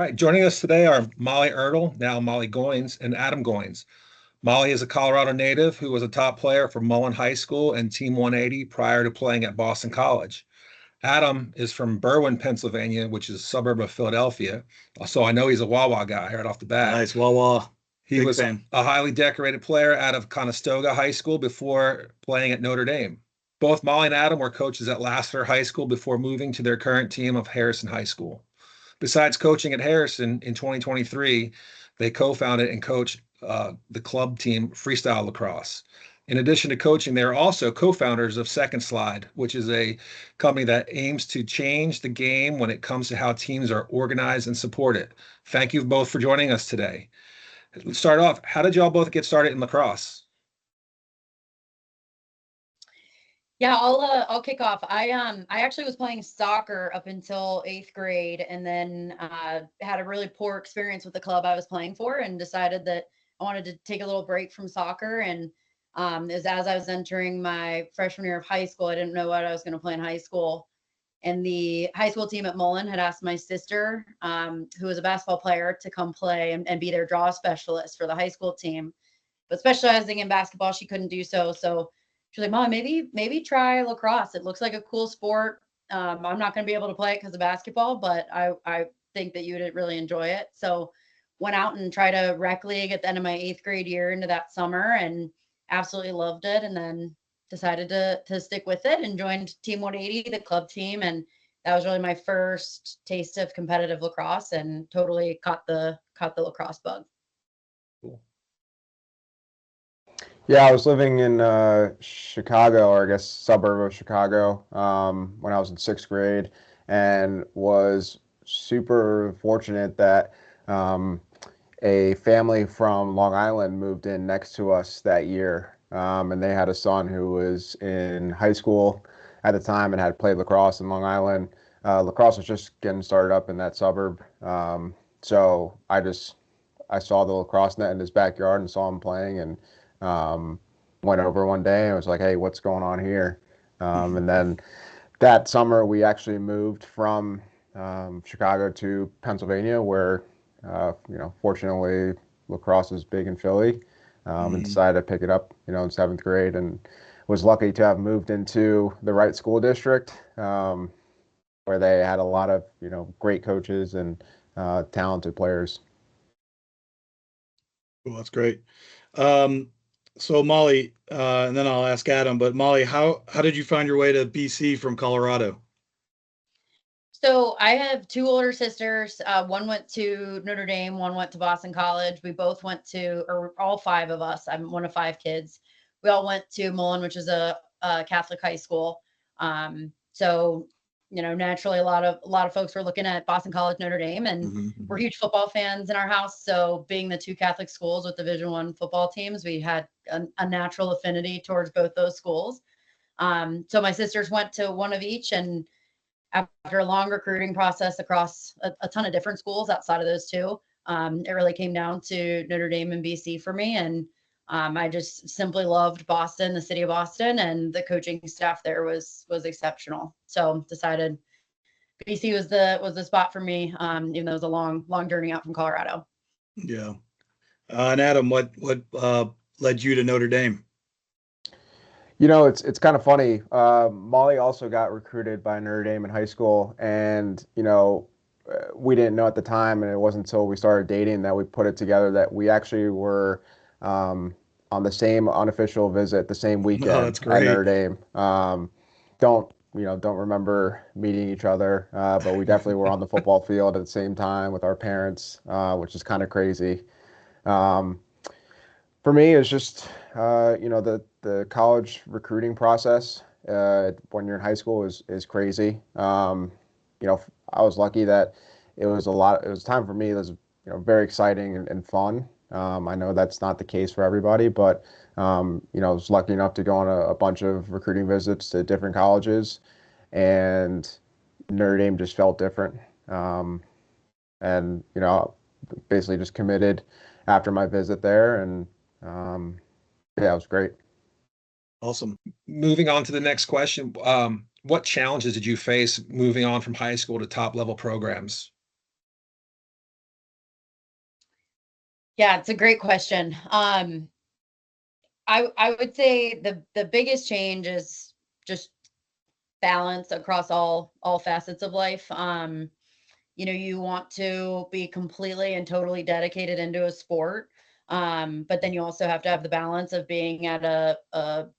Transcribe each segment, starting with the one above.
right, joining us today are Molly Erdle, now Molly Goins, and Adam Goins. Molly is a Colorado native who was a top player for Mullen High School and Team 180 prior to playing at Boston College. Adam is from Berwyn, Pennsylvania, which is a suburb of Philadelphia. So I know he's a Wawa guy right off the bat. Nice, Wawa. He Big was fan. a highly decorated player out of Conestoga High School before playing at Notre Dame. Both Molly and Adam were coaches at Lassiter High School before moving to their current team of Harrison High School. Besides coaching at Harrison in 2023, they co-founded and coached the club team Freestyle Lacrosse. In addition to coaching, they are also co-founders of Second Slide, which is a company that aims to change the game when it comes to how teams are organized and supported. Thank you both for joining us today. Let's start off. How did y'all both get started in lacrosse? Yeah, I'll kick off. I actually was playing soccer up until 8th grade, and then had a really poor experience with the club I was playing for, and decided that I wanted to take a little break from soccer. And it was as I was entering my freshman year of high school. I didn't know what I was going to play in high school, and the high school team at Mullen had asked my sister, who was a basketball player, to come play and be their draw specialist for the high school team. But specializing in basketball, she couldn't do so. So she's like, Mom, maybe try lacrosse. It looks like a cool sport. I'm not going to be able to play it because of basketball, but I think that you would really enjoy it. So went out and tried a rec league at the end of my 8th grade year into that summer, and absolutely loved it. And then decided to stick with it and joined Team 180, the club team. And that was really my first taste of competitive lacrosse, and totally caught the lacrosse bug. Cool. Yeah, I was living in Chicago, or I guess suburb of Chicago, when I was in 6th grade, and was super fortunate that a family from Long Island moved in next to us that year, and they had a son who was in high school at the time and had played lacrosse in Long Island. Lacrosse was just getting started up in that suburb, so I saw the lacrosse net in his backyard and saw him playing, and went over one day and was like, hey, what's going on here? And then that summer we actually moved from Chicago to Pennsylvania, where fortunately lacrosse is big in Philly, and decided to pick it up in 7th grade, and was lucky to have moved into the right school district, where they had a lot of great coaches and talented players. Well, that's great. So Molly, and then I'll ask Adam, but Molly, how did you find your way to BC from Colorado? So I have two older sisters. One went to Notre Dame, one went to Boston College. We both went to, or all five of us, I'm one of five kids. We all went to Mullen, which is a Catholic high school. So naturally, a lot of folks were looking at Boston College, Notre Dame, and we're huge football fans in our house. So being the two Catholic schools with Division I football teams, we had a natural affinity towards both those schools. So my sisters went to one of each, and after a long recruiting process across a ton of different schools outside of those two, it really came down to Notre Dame and BC for me. And I just simply loved Boston, the city of Boston, and the coaching staff there was exceptional. So decided BC was the spot for me, even though it was a long journey out from Colorado. Yeah. And Adam, what led you to Notre Dame? It's kind of funny. Molly also got recruited by Notre Dame in high school, and we didn't know at the time, and it wasn't until we started dating that we put it together that we actually were on the same unofficial visit the same weekend that's great. at Notre Dame. Don't remember meeting each other, but we definitely were on the football field at the same time with our parents, which is kind of crazy. For me, it's just the college recruiting process when you're in high school is crazy. I was lucky that it was time for me. It was very exciting and fun. I know that's not the case for everybody, but I was lucky enough to go on a bunch of recruiting visits to different colleges, and Notre Dame just felt different. And basically just committed after my visit there, and yeah, it was great. Awesome. Moving on to the next question. What challenges did you face moving on from high school to top level programs? Yeah, it's a great question. I would say the biggest change is just balance across all facets of life. You want to be completely and totally dedicated into a sport. But then you also have to have the balance of being at a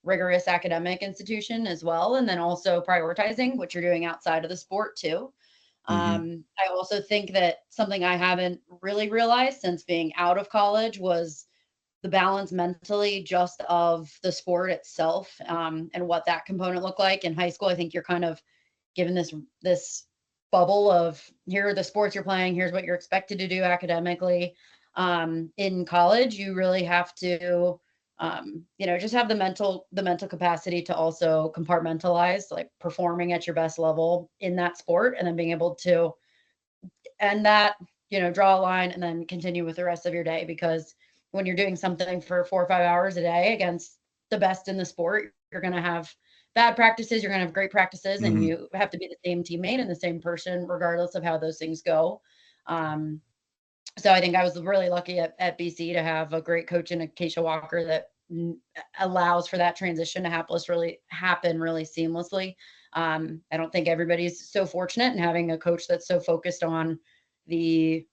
rigorous academic institution as well, and then also prioritizing what you're doing outside of the sport too. Mm-hmm. I also think that something I haven't really realized since being out of college was the balance mentally just of the sport itself, and what that component looked like in high school. I think you're kind of given this bubble of here are the sports you're playing, here's what you're expected to do academically. In college, you really have to just have the mental capacity to also compartmentalize, like performing at your best level in that sport, and then being able to end that, draw a line and then continue with the rest of your day. Because when you're doing something for 4 or 5 hours a day against the best in the sport, you're going to have bad practices, you're going to have great practices, and Mm-hmm. you have to be the same teammate and the same person, regardless of how those things go. Um, so I think I was really lucky at BC to have a great coach in Acacia Walker that allows for that transition to happen really seamlessly. I don't think everybody's so fortunate in having a coach that's so focused on the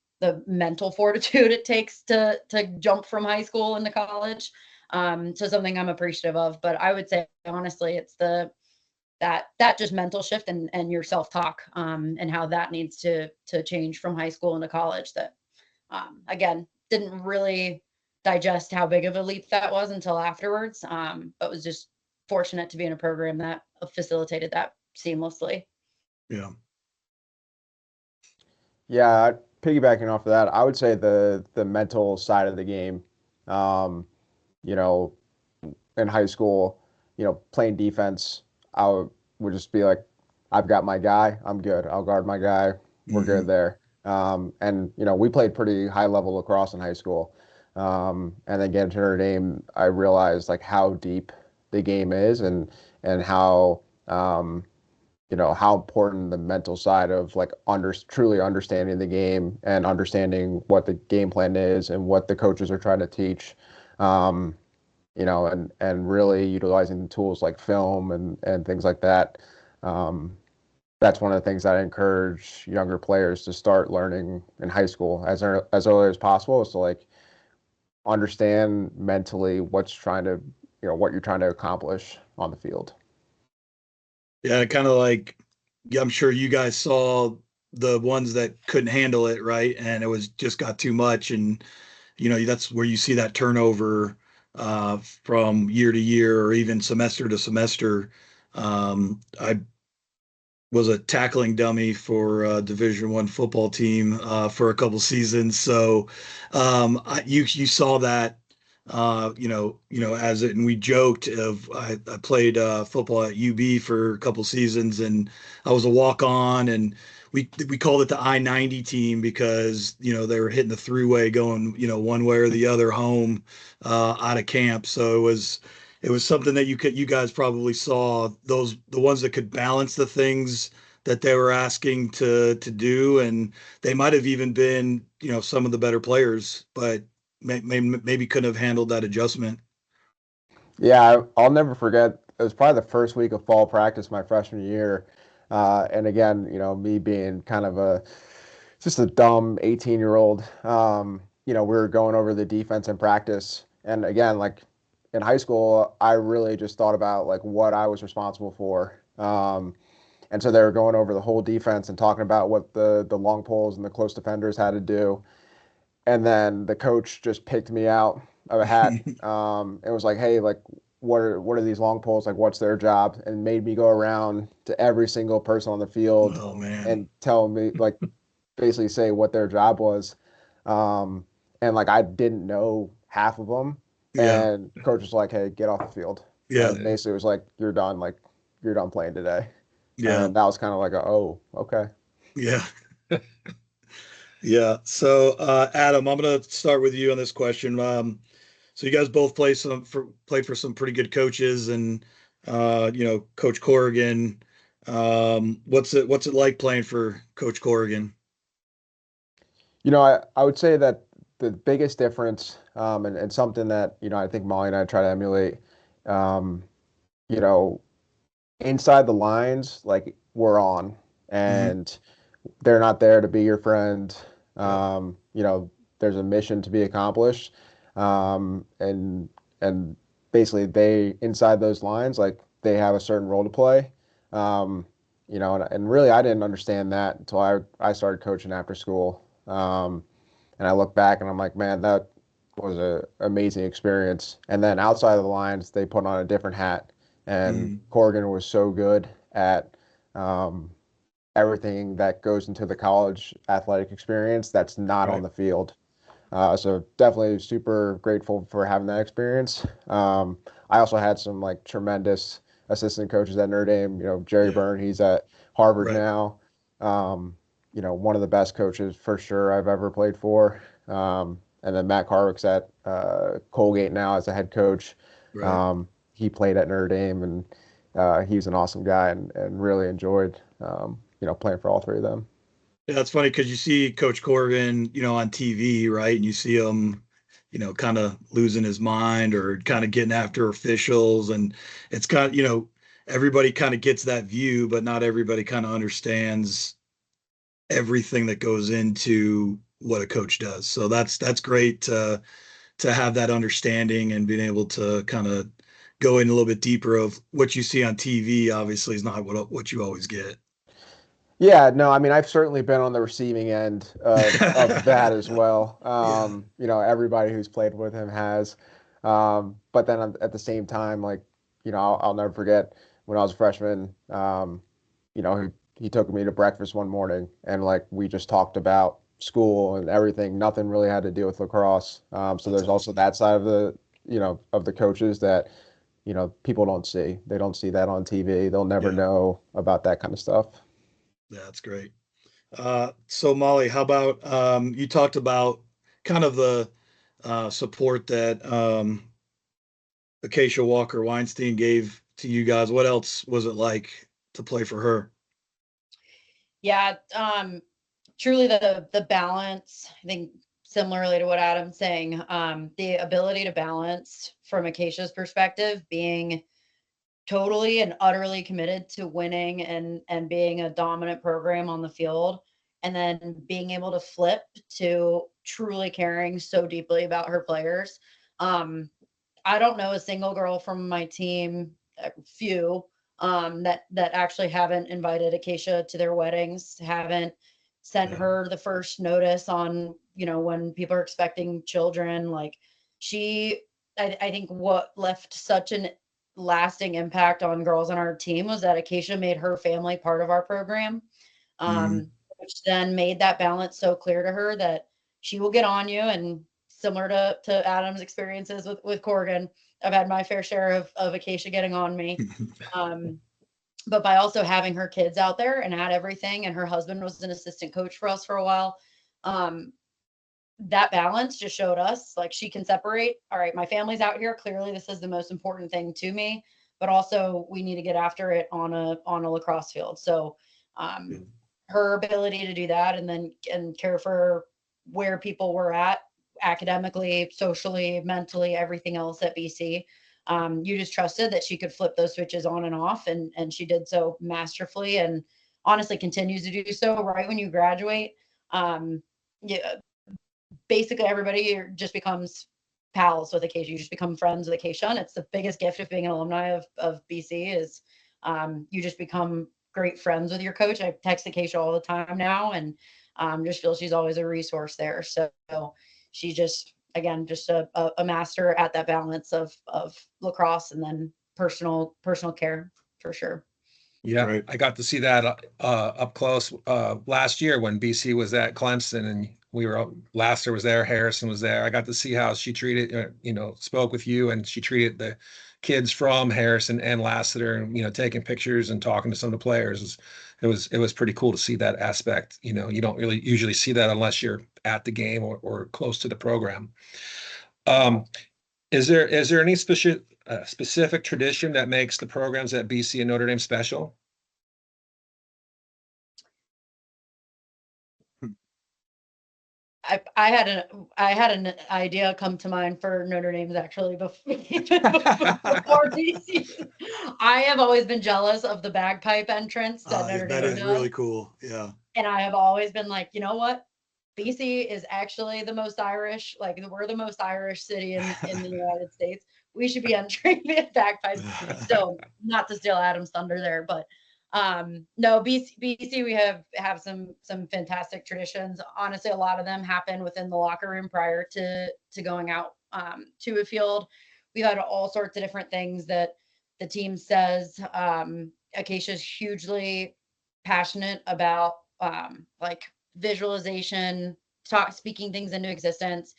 mental fortitude it takes to jump from high school into college. So something I'm appreciative of. But I would say honestly, it's that just mental shift and your self talk, and how that needs to change from high school into college. That again, didn't really digest how big of a leap that was until afterwards, but was just fortunate to be in a program that facilitated that seamlessly. Yeah. Yeah, piggybacking off of that, I would say the mental side of the game. Um, you know, in high school, playing defense, would just be like, I've got my guy, I'm good. I'll guard my guy, we're Mm-hmm. good there. And we played pretty high level lacrosse in high school. And then getting to Notre Dame, I realized like how deep the game is and how important the mental side of like truly understanding the game and understanding what the game plan is and what the coaches are trying to teach. Um, and really utilizing tools like film and things like that. Um, that's one of the things that I encourage younger players to start learning in high school as early as possible, is to like understand mentally what you're trying to accomplish on the field. Yeah, kind of like, yeah, I'm sure you guys saw the ones that couldn't handle it, right? And it was just got too much. And, that's where you see that turnover from year to year or even semester to semester. I was a tackling dummy for a Division I football team for a couple seasons. So you saw that, as it, and we joked of I played football at UB for a couple seasons, and I was a walk on, and we called it the I-90 team because they were hitting the throughway going one way or the other home out of camp. So it was something that you guys probably saw, the ones that could balance the things that they were asking to do, and they might have even been some of the better players, but maybe couldn't have handled that adjustment. Yeah, I'll never forget. It was probably the first week of fall practice my freshman year. And again, me being kind of just a dumb 18-year-old, we were going over the defense in practice. And again, like in high school, I really just thought about like what I was responsible for. And so they were going over the whole defense and talking about what the long poles and the close defenders had to do. And then the coach just picked me out of a hat. And was like, "Hey, like, what are these long poles? Like, what's their job?" And made me go around to every single person on the field Oh man. and tell me, like, basically say what their job was. Um, and like I didn't know half of them. Yeah. And coach was like, "Hey, get off the field." Yeah. And basically was like, "You're done. Like, you're done playing today." Yeah. And that was kind of like, oh, okay. Yeah. Yeah. So, Adam, I'm going to start with you on this question. So you guys both played for some pretty good coaches, and Coach Corrigan. What's it like playing for Coach Corrigan? I would say that the biggest difference, and something that, I think Molly and I try to emulate, um, you know, inside the lines, like we're on, Mhm. and they're not there to be your friend. Yep. There's a mission to be accomplished, and basically they inside those lines, like they have a certain role to play. Um, and really I didn't understand that until I started coaching after school. And I look back and I'm like, man, that was a amazing experience. And then outside of the lines, they put on a different hat, and Mhm. Corrigan was so good at um, everything that goes into the college athletic experience that's not on Right. the field. So definitely super grateful for having that experience. I also had some like tremendous assistant coaches at Notre Dame. Jerry Yeah. Byrne, he's at Harvard Right. now. Um, one of the best coaches for sure I've ever played for. And then Matt Carwick's at Colgate now as a head coach. Right. He played at Notre Dame, and he's an awesome guy, and really enjoyed playing for all three of them. Yeah, that's funny because you see Coach Corrigan, on TV, right? And you see him, kind of losing his mind or kind of getting after officials. And it's kind of, everybody kind of gets that view, but not everybody kind of understands everything that goes into what a coach does. So that's great to have that understanding and being able to kind of go in a little bit deeper of what you see on TV. Obviously, is not what you always get. Yeah, no, I mean, I've certainly been on the receiving end of that as well. Yeah. Everybody who's played with him has. But then at the same time, like, I'll never forget when I was a freshman, he took me to breakfast one morning, and like we just talked about school and everything. Nothing really had to do with lacrosse. So That's there's also awesome. that side of the coaches that, people don't see. They don't see that on TV. They'll never Yeah. know about that kind of stuff. Yeah, that's great. So Molly, how about you talked about kind of the support that Acacia Walker Weinstein gave to you guys. What else was it like to play for her? Yeah, truly the balance, I think similarly to what Adam's saying, the ability to balance from Acacia's perspective, being totally and utterly committed to winning and being a dominant program on the field, and then being able to flip to truly caring so deeply about her players. Um, I don't know a single girl from my team, few, that actually haven't invited Acacia to their weddings, haven't sent Yeah. her the first notice on, when people are expecting children. Like she, I think what left such an lasting impact on girls on our team was that Acacia made her family part of our program, Mhm. which then made that balance so clear to her that she will get on you. And similar to Adam's experiences with Corrigan, I've had my fair share of Acacia getting on me. Um, but by also having her kids out there and had everything, and her husband was an assistant coach for us for a while, um, that balance just showed us like she can separate. All right, my family's out here. Clearly, this is the most important thing to me, but also we need to get after it on a lacrosse field. So, Yeah. her ability to do that and care for where people were at academically, socially, mentally, everything else at BC. You just trusted that she could flip those switches on and off, and she did so masterfully, and honestly continues to do so. Right when you graduate, yeah, basically everybody just becomes pals with Acacia. You just become friends with Acacia, and it's the biggest gift of being an alumni of BC is you just become great friends with your coach. I text Acacia all the time now, and just feel she's always a resource there. So she just again just a master at that balance of lacrosse and then personal care for sure. Yeah, Right. I got to see that up close last year when BC was at Clemson, and Laster was there, Harrison was there. I got to see how she treated, spoke with you, and she treated the kids from Harrison and Lassiter, and taking pictures and talking to some of the players. It was pretty cool to see that aspect. You don't really usually see that unless you're at the game or close to the program. Um, is there any specific tradition that makes the programs at BC and Notre Dame special? I had an idea come to mind for Notre Dame's actually before BC. I have always been jealous of the bagpipe entrance that Notre That Dame is does, really cool. Yeah. and I have always been like, you know what? BC is actually the most Irish. Like we're the most Irish city in the United States. We should be entering the bagpipes. So not to steal Adam's thunder there, but no, BC we have some fantastic traditions. Honestly, a lot of them happen within the locker room prior to going out to a field. We've had all sorts of different things that the team says. Acacia's hugely passionate about like visualization, speaking things into existence.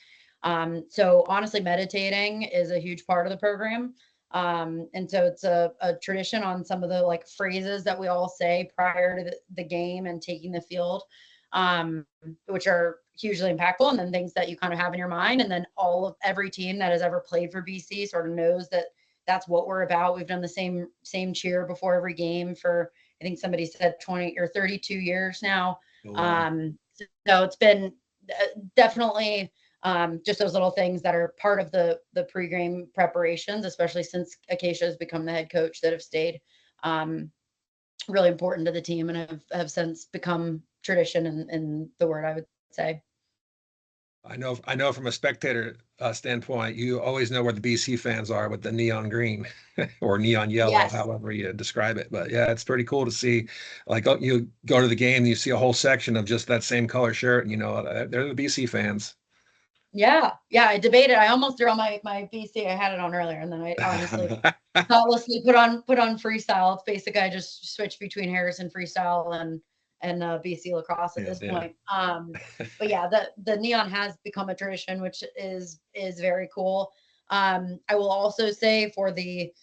So honestly, meditating is a huge part of the program. And so it's a tradition on some of the like phrases that we all say prior to the game and taking the field, which are hugely impactful. And then things that you kind of have in your mind. And then every team that has ever played for BC sort of knows that that's what we're about. We've done the same cheer before every game for, I think somebody said 20 or 32 years now. Oh, wow. So it's been definitely just those little things that are part of the pregame preparations, especially since Acacia has become the head coach, that have stayed really important to the team and have since become tradition in the word, I would say. I know from a spectator standpoint, you always know where the BC fans are with the neon green or neon yellow, Yes. however you describe it. But yeah, it's pretty cool to see. Like you go to the game, and you see a whole section of just that same color shirt, and they're the BC fans. Yeah. I debated. I almost threw on my BC. I had it on earlier, and then I honestly thoughtlessly put on freestyle. It's basically I just switched between Harrison freestyle and BC lacrosse at this point. But yeah, the neon has become a tradition, which is very cool. I will also say for the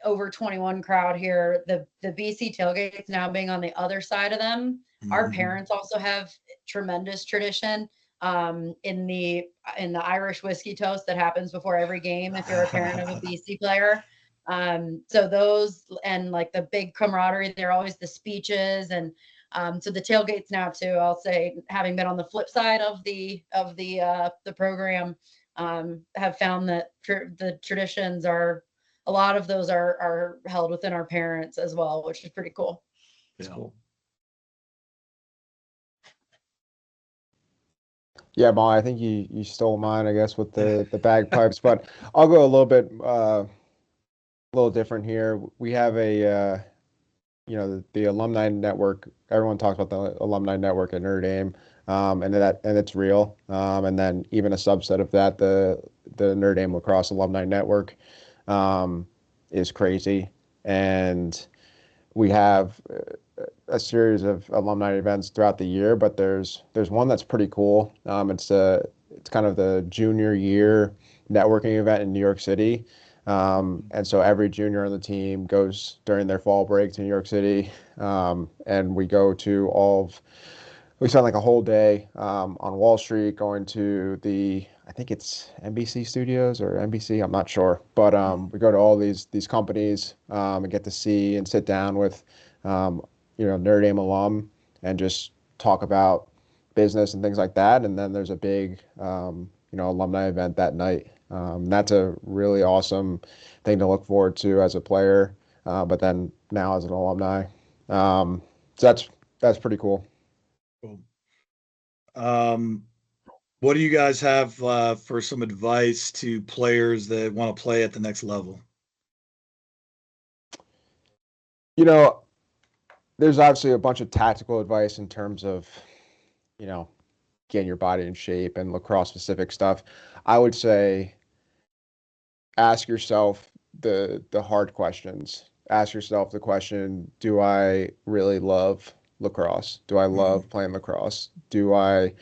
over 21 crowd here, the BC tailgates now being on the other side of them. Our parents also have tremendous tradition in the Irish whiskey toast that happens before every game if you're a parent of a BC player. So those and like the big camaraderie, they're always the speeches and so the tailgates now too. I'll say, having been on the flip side of the program, have found that the traditions are, a lot of those are held within our parents as well, which is pretty cool. It's cool. Yeah, Molly, I think you stole mine, I guess, with the bagpipes, but I'll go a little different here. We have the alumni network. Everyone talks about the alumni network at Notre Dame, and it's real. And then even a subset of that, the Notre Dame Lacrosse Alumni Network, is crazy. And we have a series of alumni events throughout the year, but there's one that's pretty cool. It's kind of the junior year networking event in New York City. And so every junior on the team goes during their fall break to New York City. And we spend like a whole day on Wall Street going to I think it's NBC Studios or NBC, I'm not sure. But we go to all these companies and get to see and sit down with Notre Dame alum and just talk about business and things like that. And then there's a big alumni event that night. That's a really awesome thing to look forward to as a player, but then now as an alumni. So that's pretty cool. Cool. What do you guys have for some advice to players that want to play at the next level? There's obviously a bunch of tactical advice in terms of, getting your body in shape and lacrosse specific stuff. I would say ask yourself the hard questions. Ask yourself the question, do I really love lacrosse? Do I love playing lacrosse? Do I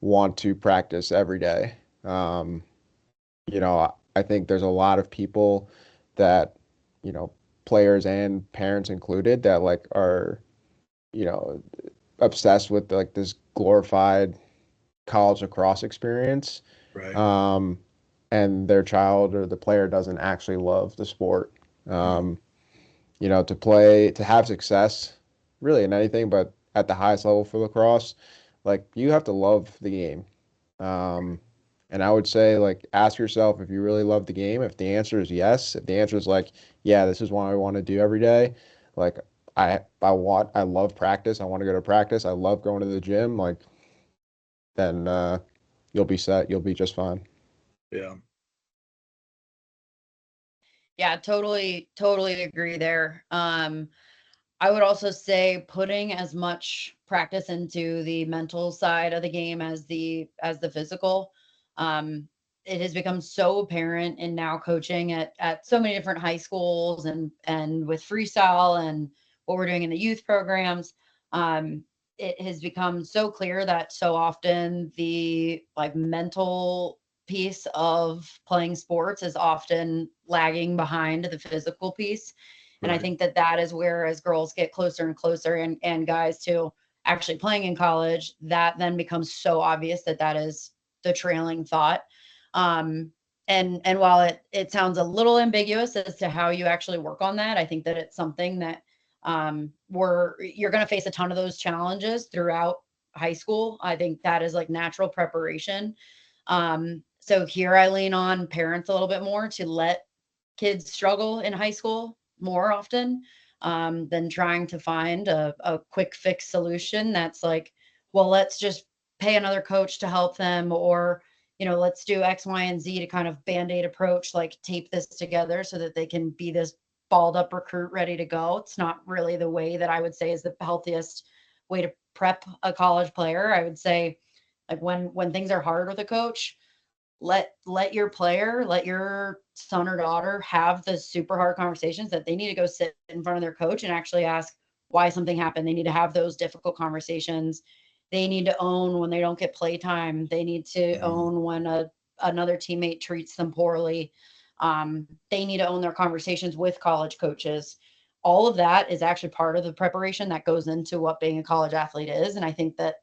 want to practice every day? I think there's a lot of people that, players and parents included, that like are, obsessed with like this glorified college lacrosse experience. Right. And their child or the player doesn't actually love the sport. To have success really in anything, but at the highest level for lacrosse, like you have to love the game. Um, and I would say like ask yourself if you really love the game. If the answer is yes, if the answer is like, yeah, this is what I want to do every day, like I love practice. I want to go to practice. I love going to the gym. Like then you'll be set. You'll be just fine. Yeah. Yeah, totally agree there. I would also say putting as much practice into the mental side of the game as the physical. Um, it has become so apparent in now coaching at so many different high schools and with freestyle and what we're doing in the youth programs. Um, it has become so clear that so often the like mental piece of playing sports is often lagging behind the physical piece. And I Right. think that that is where, as girls get closer and closer, and guys to actually playing in college, that then becomes so obvious that that is the trailing thought. Um, and while it sounds a little ambiguous as to how you actually work on that, I think that it's something that you're going to face a ton of those challenges throughout high school. I think that is like natural preparation. So here I lean on parents a little bit more to let kids struggle in high school more often than trying to find a quick fix solution that's like, well, let's just pay another coach to help them, or, let's do X, Y, and Z to kind of band-aid approach, like tape this together so that they can be this balled up recruit ready to go. It's not really the way that I would say is the healthiest way to prep a college player. I would say like when things are hard with a coach, let your player, let your son or daughter have the super hard conversations that they need to go sit in front of their coach and actually ask why something happened. They need to have those difficult conversations. They need to own when they don't get playtime. They need to Mhm. own when another teammate treats them poorly. They need to own their conversations with college coaches. All of that is actually part of the preparation that goes into what being a college athlete is. And I think that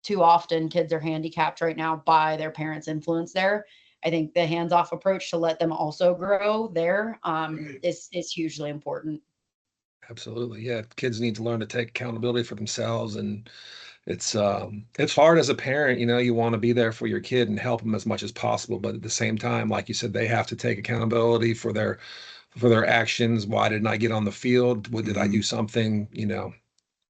too often kids are handicapped right now by their parents' influence there. I think the hands-off approach to let them also grow there Right. is hugely important. Absolutely. Yeah. Kids need to learn to take accountability for themselves. And it's hard as a parent, you want to be there for your kid and help them as much as possible. But at the same time, like you said, they have to take accountability for their actions. Why didn't I get on the field? What did I Mhm. do something,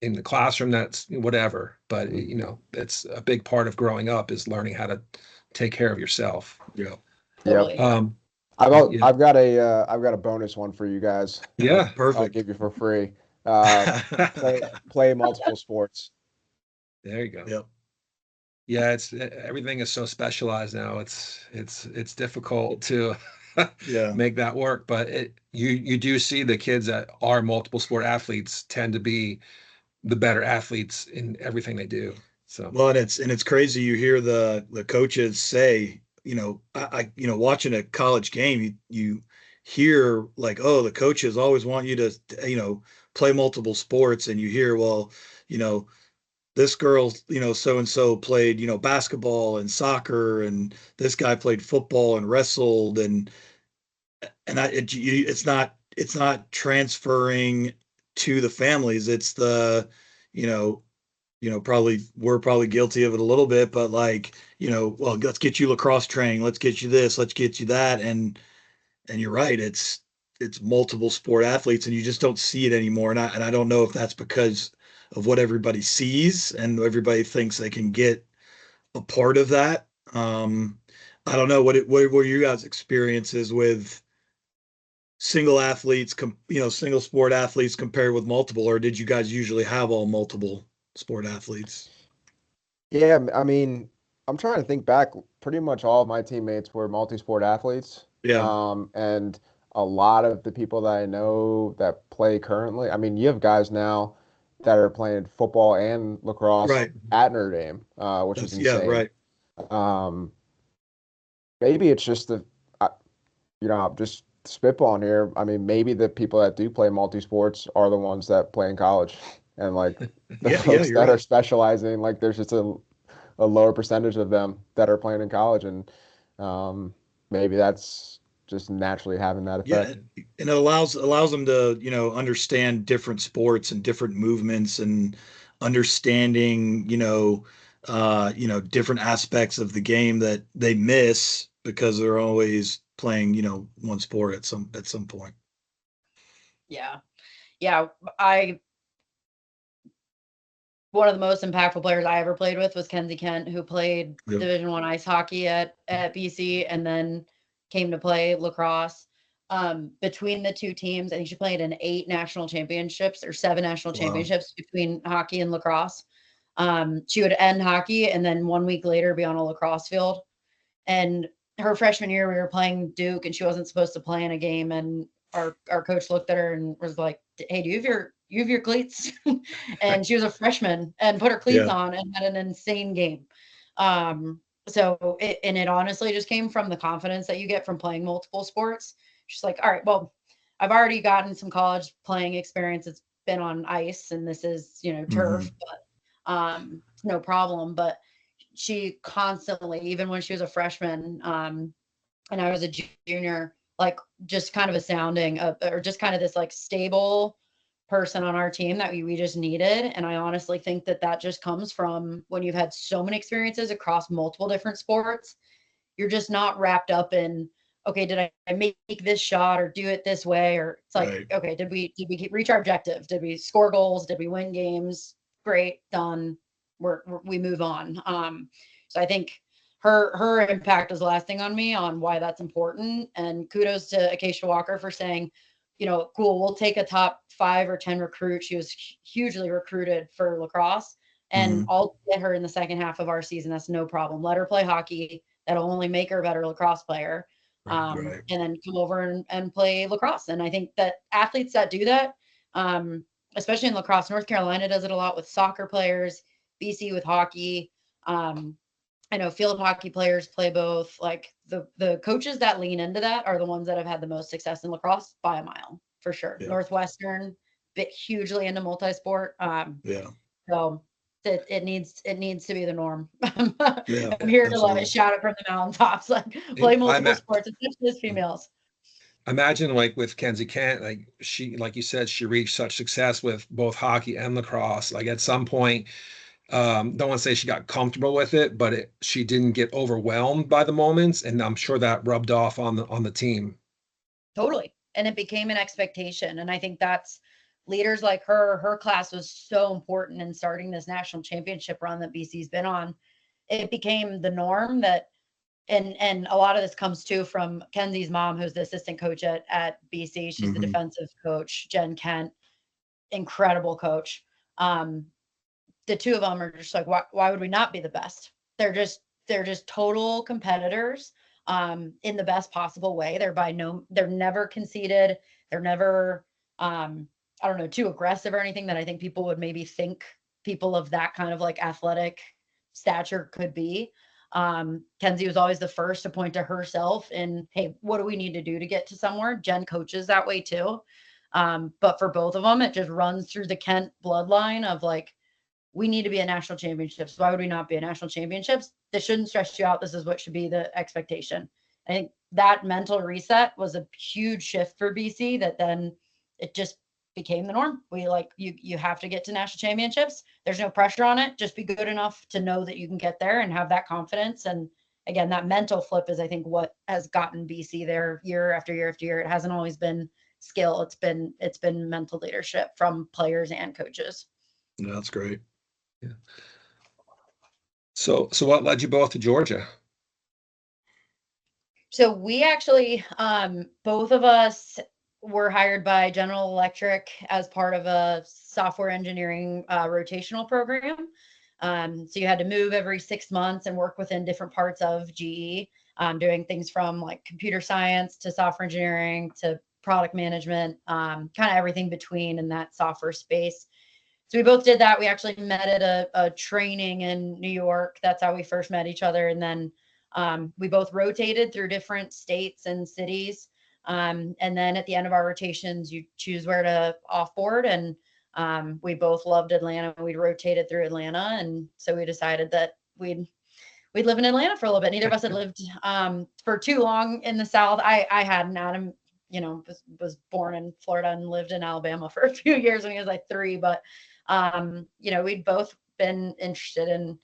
in the classroom that's whatever. But it's a big part of growing up is learning how to take care of yourself. Yeah. Yep. Totally. Um, yeah, I've got a bonus one for you guys. yeah. I'll Perfect. give you for free. Uh, play multiple sports. There you go. Yep. Yeah, it's everything is so specialized now. It's difficult to Yeah. make that work, but you do see the kids that are multiple sport athletes tend to be the better athletes in everything they do. So Well, and it's crazy. You hear the coaches say, watching a college game, you hear like, oh, the coaches always want you to, play multiple sports, and you hear, well, you know, this girl, so and so played, basketball and soccer, and this guy played football and wrestled, it's not transferring to the families. It's the, you know, probably we're probably guilty of it a little bit, but like, well, let's get you lacrosse training, let's get you this, let's get you that, and you're right, it's multiple sport athletes, and you just don't see it anymore. And I don't know if that's because of what everybody sees and everybody thinks they can get a part of that. I don't know what were you guys' experiences with single athletes, single sport athletes compared with multiple, or did you guys usually have all multiple sport athletes? Yeah, I mean, I'm trying to think back. Pretty much all of my teammates were multi-sport athletes. Yeah. And a lot of the people that I know that play currently, I mean, you have guys now that are playing football and lacrosse Right. at Notre Dame, which is Yeah, insane. right. Um, maybe it's just I'm just spitballing here. I mean, maybe the people that do play multi-sports are the ones that play in college. And like the Yeah, yeah, folks you're that are right. specializing, like there's just a lower percentage of them that are playing in college, and maybe that's just naturally having that Yeah, effect. and it allows them to, understand different sports and different movements, and understanding, different aspects of the game that they miss because they're always playing, one sport at some point. Yeah. Yeah. One of the most impactful players I ever played with was Kenzie Kent, who played Yep. Division I ice hockey at BC and then came to play lacrosse. Between the two teams, I think she played in 8 national championships or 7 national Wow. championships between hockey and lacrosse. She would end hockey and then 1 week later be on a lacrosse field. And her freshman year, we were playing Duke, and she wasn't supposed to play in a game. And our coach looked at her and was like, "Hey, do you have your cleats?" And she was a freshman and put her cleats Yeah. on and had an insane game. So it honestly just came from the confidence that you get from playing multiple sports. She's like, "All right, well, I've already gotten some college playing experience. It's been on ice, and this is turf, but no problem." But she constantly, even when she was a freshman, and I was a junior, like just kind of a sounding or just kind of this like stable person on our team that we just needed. And I honestly think that just comes from when you've had so many experiences across multiple different sports. You're just not wrapped up in, okay, did I make this shot or do it this way? Or it's like, Right. okay, did we reach our objective? Did we score goals? Did we win games? Great, done. We move on. So I think her impact is lasting on me on why that's important. And kudos to Acacia Walker for saying, cool, we'll take a top 5 or 10 recruit. She was hugely recruited for lacrosse, and I'll get her in the second half of our season. That's no problem. Let her play hockey. That'll only make her a better lacrosse player. Right. And then come over and play lacrosse. And I think that athletes that do that, especially in lacrosse, North Carolina does it a lot with soccer players, BC with hockey. I know field hockey players play both. Like the coaches that lean into that are the ones that have had the most success in lacrosse by a mile, for sure. Yeah. Northwestern, bit hugely into multi-sport. Yeah. So it needs to be the norm. Yeah. I'm here Absolutely. to shout it from the mountaintops, like play multiple sports, especially as females. Imagine like with Kenzie Kent, like she, like you said, she reached such success with both hockey and lacrosse. Like at some point, don't want to say she got comfortable with it, but she didn't get overwhelmed by the moments, and I'm sure that rubbed off on the team. Totally. And it became an expectation. And I think that's leaders like her class was so important in starting this national championship run that BC's been on. It became the norm that, and a lot of this comes too from Kenzie's mom, who's the assistant coach at BC. She's the defensive coach, Jen Kent, incredible coach. The two of them are just like, why would we not be the best? They're just total competitors, in the best possible way. They're never conceited. They're never, I don't know, too aggressive or anything that I think people would maybe think people of that kind of like athletic stature could be. Kenzie was always the first to point to herself and, hey, what do we need to do to get to somewhere? Jen coaches that way too. But for both of them, it just runs through the Kent bloodline of like, we need to be at national championships. Why would we not be at national championships? This shouldn't stress you out. This is what should be the expectation. I think that mental reset was a huge shift for BC that then it just became the norm. We like you have to get to national championships. There's no pressure on it. Just be good enough to know that you can get there and have that confidence. And again, that mental flip is I think what has gotten BC there year after year after year. It hasn't always been skill. It's been mental leadership from players and coaches. Yeah, that's great. Yeah. So what led you both to Georgia? So we actually, both of us were hired by General Electric as part of a software engineering rotational program. So you had to move every 6 months and work within different parts of GE, doing things from like computer science to software engineering to product management, kind of everything between in that software space. So we both did that. We actually met at a training in New York. That's how we first met each other. And then we both rotated through different states and cities. And then at the end of our rotations, you choose where to offboard. And we both loved Atlanta. We'd rotated through Atlanta. And so we decided that we'd live in Atlanta for a little bit. Neither of us had lived for too long in the South. I hadn't. Adam, was born in Florida and lived in Alabama for a few years when he was like 3. But, we'd both been interested in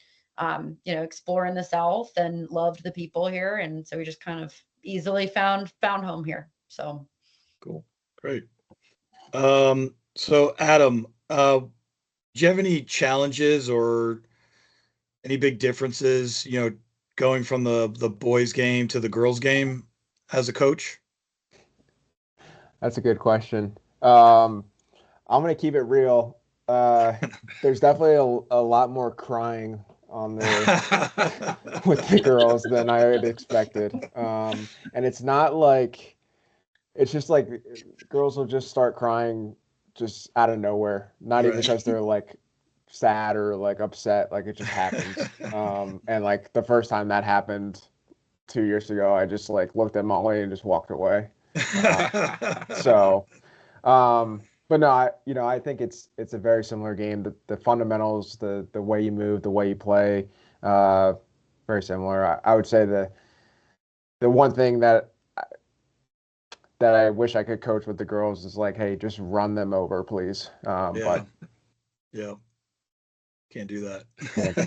exploring the South and loved the people here. And so we just kind of easily found home here. So Cool. Great. So Adam, do you have any challenges or any big differences, going from the boys game to the girls game as a coach? That's a good question. I'm gonna keep it real. There's definitely a lot more crying on the with the girls than I had expected. And it's not like it's just like girls will just start crying just out of nowhere, not even Right. because they're like sad or like upset, like it just happens. And like the first time that happened 2 years ago, I just like looked at Molly and just walked away. So, but no, I think it's a very similar game. The fundamentals, the way you move, the way you play, uh, very similar. I would say the one thing that I wish I could coach with the girls is like, hey, just run them over, please. Yeah. But Yeah. Can't do can't do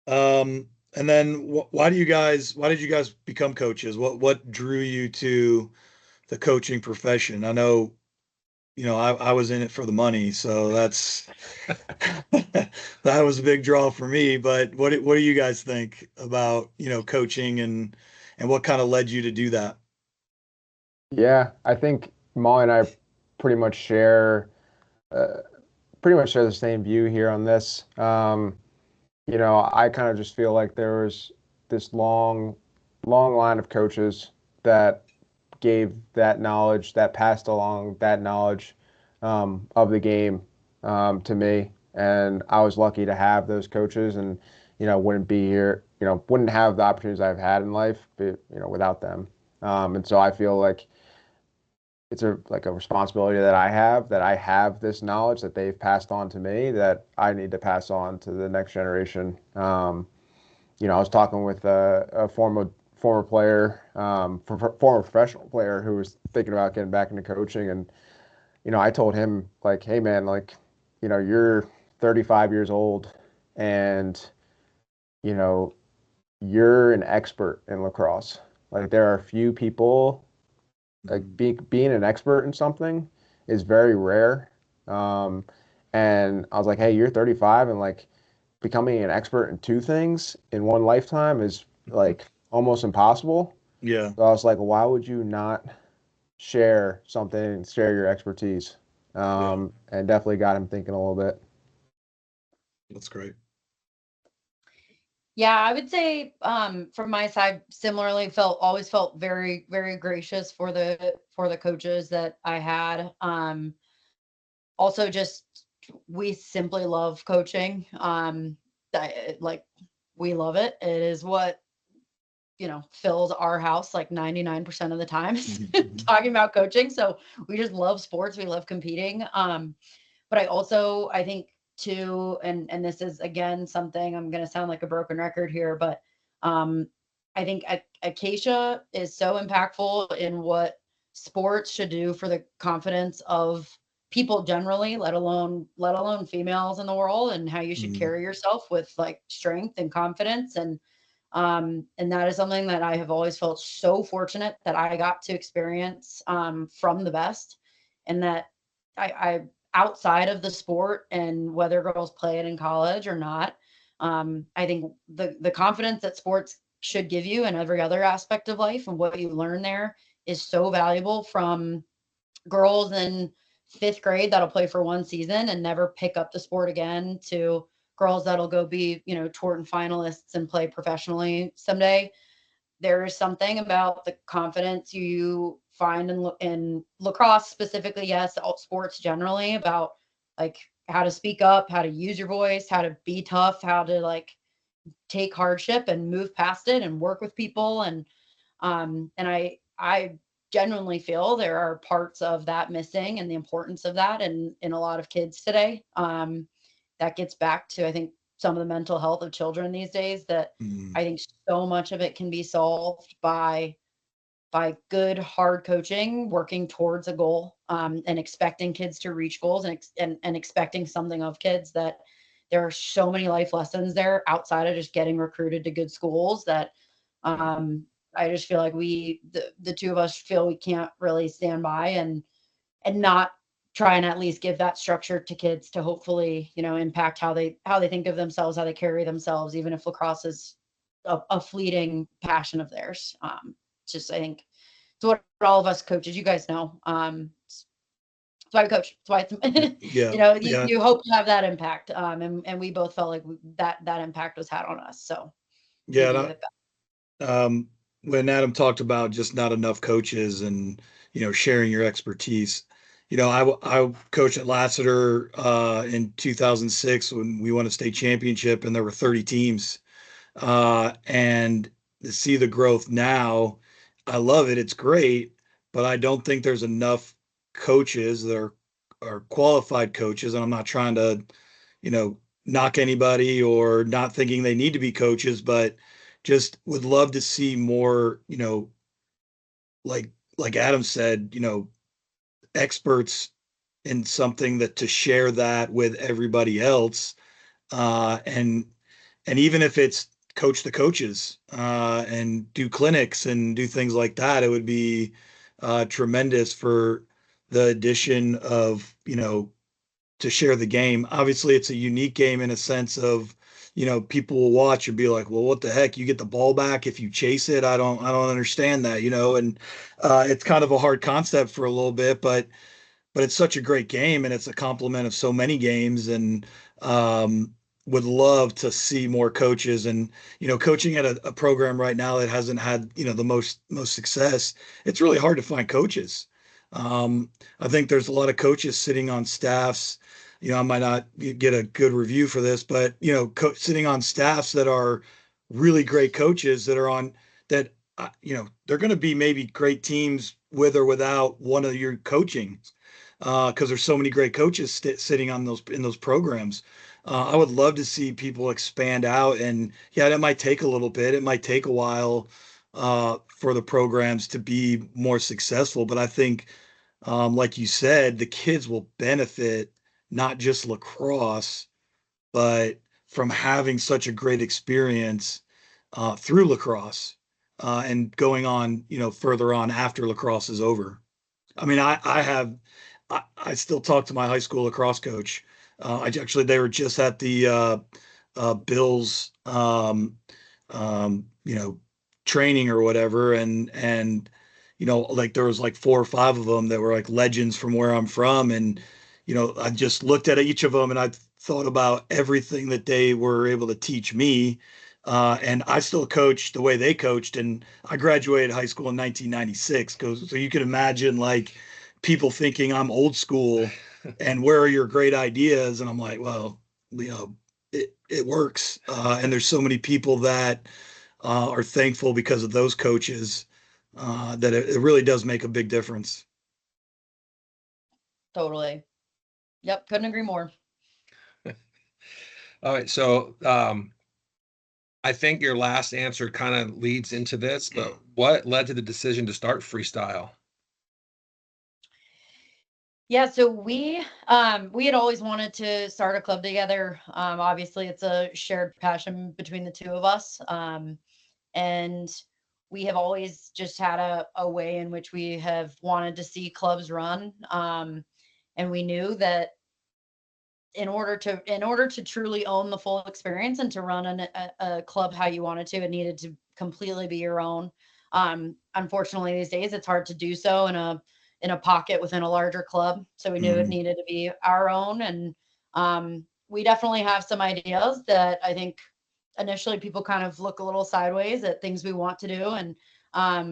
that. And then why did you guys become coaches? What drew you to the coaching profession? I know, I was in it for the money, so that was a big draw for me. But what do you guys think about, coaching and what kind of led you to do that? Yeah, I think Molly and I pretty much share uh, the same view here on this. I kind of just feel like there was this long line of coaches that gave that knowledge, that passed along that knowledge of the game to me. And I was lucky to have those coaches and, wouldn't be here, wouldn't have the opportunities I've had in life, without them. And so I feel like it's like a responsibility that I have this knowledge that they've passed on to me that I need to pass on to the next generation. I was talking with a former player, former professional player who was thinking about getting back into coaching, and I told him like, hey man, like, you're 35 years old, and you know you're an expert in lacrosse. Like there are few people like being an expert in something is very rare. Um, and I was like, hey, you're 35 and like becoming an expert in two things in one lifetime is like almost impossible. Yeah. So I was like, why would you not share something and share your expertise? Yeah. And definitely got him thinking a little bit. That's great. yeah, I would say from my side, similarly, always felt very, very gracious for the coaches that I had. Also just we simply love coaching. Like we love it. It is what fills our house like 99% of the time talking about coaching. So we just love sports. We love competing. But I think too, and this is again something I'm going to sound like a broken record here, but I think Acacia is so impactful in what sports should do for the confidence of people generally, let alone females in the world, and how you should Mm, carry yourself with like strength and confidence. And that is something that I have always felt so fortunate that I got to experience from the best, and that I outside of the sport and whether girls play it in college or not, I think the confidence that sports should give you in every other aspect of life and what you learn there is so valuable, from girls in fifth grade that'll play for one season and never pick up the sport again to girls that'll go be, Tour finalists and play professionally someday. There is something about the confidence you find in lacrosse specifically, yes, all sports generally, about like how to speak up, how to use your voice, how to be tough, how to like take hardship and move past it and work with people. And I genuinely feel there are parts of that missing, and the importance of that in a lot of kids today. That gets back to, I think, some of the mental health of children these days, that mm, I think so much of it can be solved by good hard coaching, working towards a goal, and expecting kids to reach goals, and expecting something of kids that there are so many life lessons there outside of just getting recruited to good schools that I just feel like the two of us feel we can't really stand by and not try and at least give that structure to kids to hopefully, impact how they think of themselves, how they carry themselves, even if lacrosse is a fleeting passion of theirs. Just I think it's what all of us coaches, you guys know. That's why we coach. That's why it's, Yeah, yeah, you hope to have that impact. And we both felt like that impact was had on us. So we yeah. can give it back. Um, when Adam talked about just not enough coaches and sharing your expertise, I coached at Lassiter in 2006 when we won a state championship, and there were 30 teams. And to see the growth now, I love it. It's great, but I don't think there's enough coaches that are qualified coaches. And I'm not trying to, you know, knock anybody or not thinking they need to be coaches, but just would love to see more, like Adam said, experts in something that to share that with everybody else. And even if it's coach the coaches and do clinics and do things like that, it would be tremendous for the addition of to share the game. Obviously, it's a unique game in a sense of people will watch and be like, well, what the heck, you get the ball back if you chase it? I don't understand that, and it's kind of a hard concept for a little bit, but it's such a great game and it's a complement of so many games. And would love to see more coaches. And coaching at a program right now that hasn't had the most success, it's really hard to find coaches. I think there's a lot of coaches sitting on staffs. I might not get a good review for this, but sitting on staffs that are really great coaches that are on that they're going to be maybe great teams with or without one of your coaching, because there's so many great coaches sitting on those programs. I would love to see people expand out, and yeah, that might take a little bit. It might take a while for the programs to be more successful, but I think, like you said, the kids will benefit not just lacrosse, but from having such a great experience through lacrosse and going on, further on after lacrosse is over. I mean, I still talk to my high school lacrosse coach. They were just at the Bills, you know, training or whatever, and like there was like four or five of them that were like legends from where I'm from, and I just looked at each of them and I thought about everything that they were able to teach me. And I still coach the way they coached, and I graduated high school in 1996. So you can imagine like people thinking I'm old school and where are your great ideas? And I'm like, well, it works. And there's so many people that are thankful because of those coaches that it really does make a big difference. Totally. Yep. Couldn't agree more. All right, so I think your last answer kind of leads into this, but what led to the decision to start freestyle? Yeah, so we had always wanted to start a club together. Obviously, it's a shared passion between the two of us, and we have always just had a way in which we have wanted to see clubs run. And we knew that in order to truly own the full experience and to run a club how you wanted to, it needed to completely be your own. Unfortunately, these days it's hard to do so in a pocket within a larger club. So we knew it Mhm. needed to be our own. And we definitely have some ideas that I think initially people kind of look a little sideways at things we want to do. And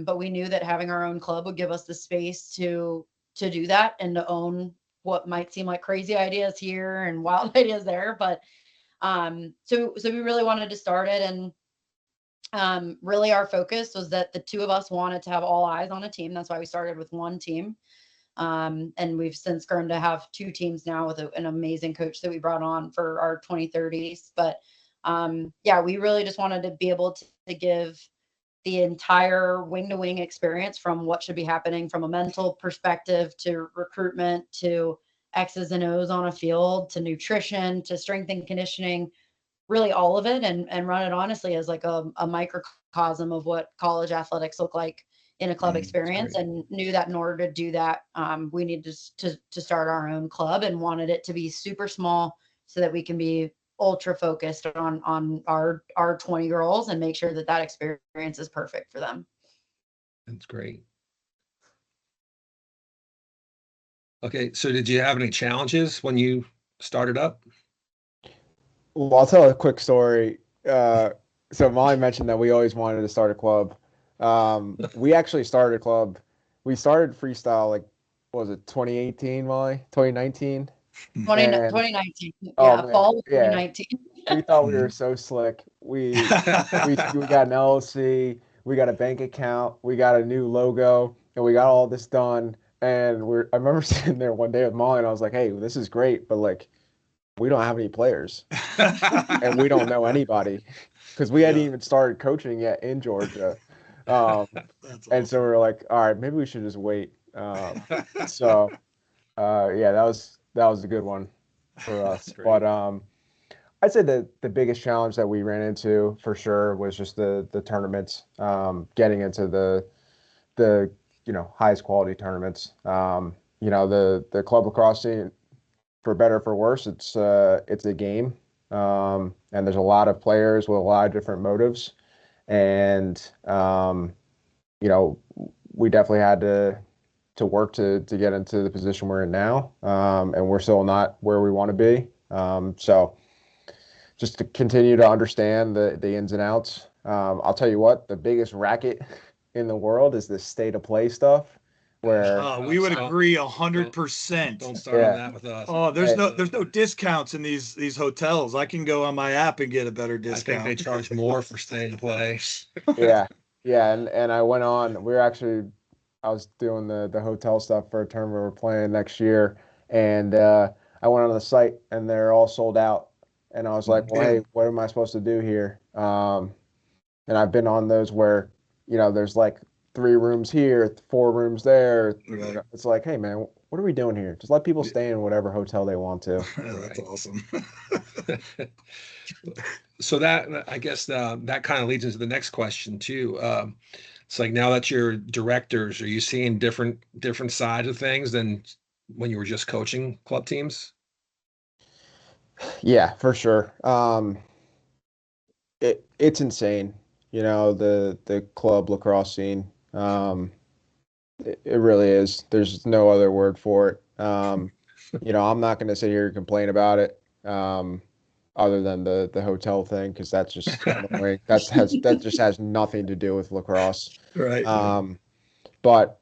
but we knew that having our own club would give us the space to do that and to own what might seem like crazy ideas here and wild ideas there. But so we really wanted to start it. And really our focus was that the two of us wanted to have all eyes on a team. That's why we started with one team. And we've since grown to have two teams now with an amazing coach that we brought on for our 2030s. But yeah, we really just wanted to be able to give the entire wing to wing experience, from what should be happening from a mental perspective to recruitment to X's and O's on a field to nutrition to strength and conditioning, really all of it, and run it honestly as like a microcosm of what college athletics look like in a club experience, and knew that in order to do that, we needed to start our own club, and wanted it to be super small so that we can be ultra focused on our 20 girls and make sure that that experience is perfect for them. That's great. Okay, so did you have any challenges when you started up? Well, I'll tell a quick story. So Molly mentioned that we always wanted to start a club. We actually started a club. We started freestyle like, what was it, 2018, Molly? 2019? 2019. Oh Yeah, man, fall of yeah. 2019. We thought we were so slick. We got an LLC, we got a bank account, we got a new logo, and we got all this done. And I remember sitting there one day with Molly, and I was like, "Hey, this is great, but like, we don't have any players, and we don't know anybody, because we hadn't even started coaching yet in Georgia." And so we were like, "All right, maybe we should just wait." So, yeah, that was a good one for us. But I'd say the biggest challenge that we ran into for sure was just the tournaments, getting into the highest quality tournaments. The club lacrosse scene, for better or for worse, it's a game, and there's a lot of players with a lot of different motives, and we definitely had to work to get into the position we're in now, and we're still not where we want to be. So just to continue to understand the ins and outs. I'll tell you what, the biggest racket in the world is this state of play stuff, where we would agree 100%. Don't start on that with us. Oh, there's no discounts in these hotels. I can go on my app and get a better discount. I think they charge more for stay and play. Yeah, and I went on. I was doing the hotel stuff for a tournament we're playing next year, and I went on the site and they're all sold out. And I was like, well, hey, what am I supposed to do here? And I've been on those where, there's like 3 rooms here, 4 rooms there. It's like, hey, man, what are we doing here? Just let people stay in whatever hotel they want to. That's awesome. So that, I guess, that kind of leads into the next question too. It's like, now that you're directors, are you seeing different sides of things than when you were just coaching club teams? Yeah, for sure. It's insane, the club lacrosse scene. It really is. There's no other word for it. I'm not going to sit here and complain about it, other than the hotel thing, because that's just annoying. That just has nothing to do with lacrosse. Right. But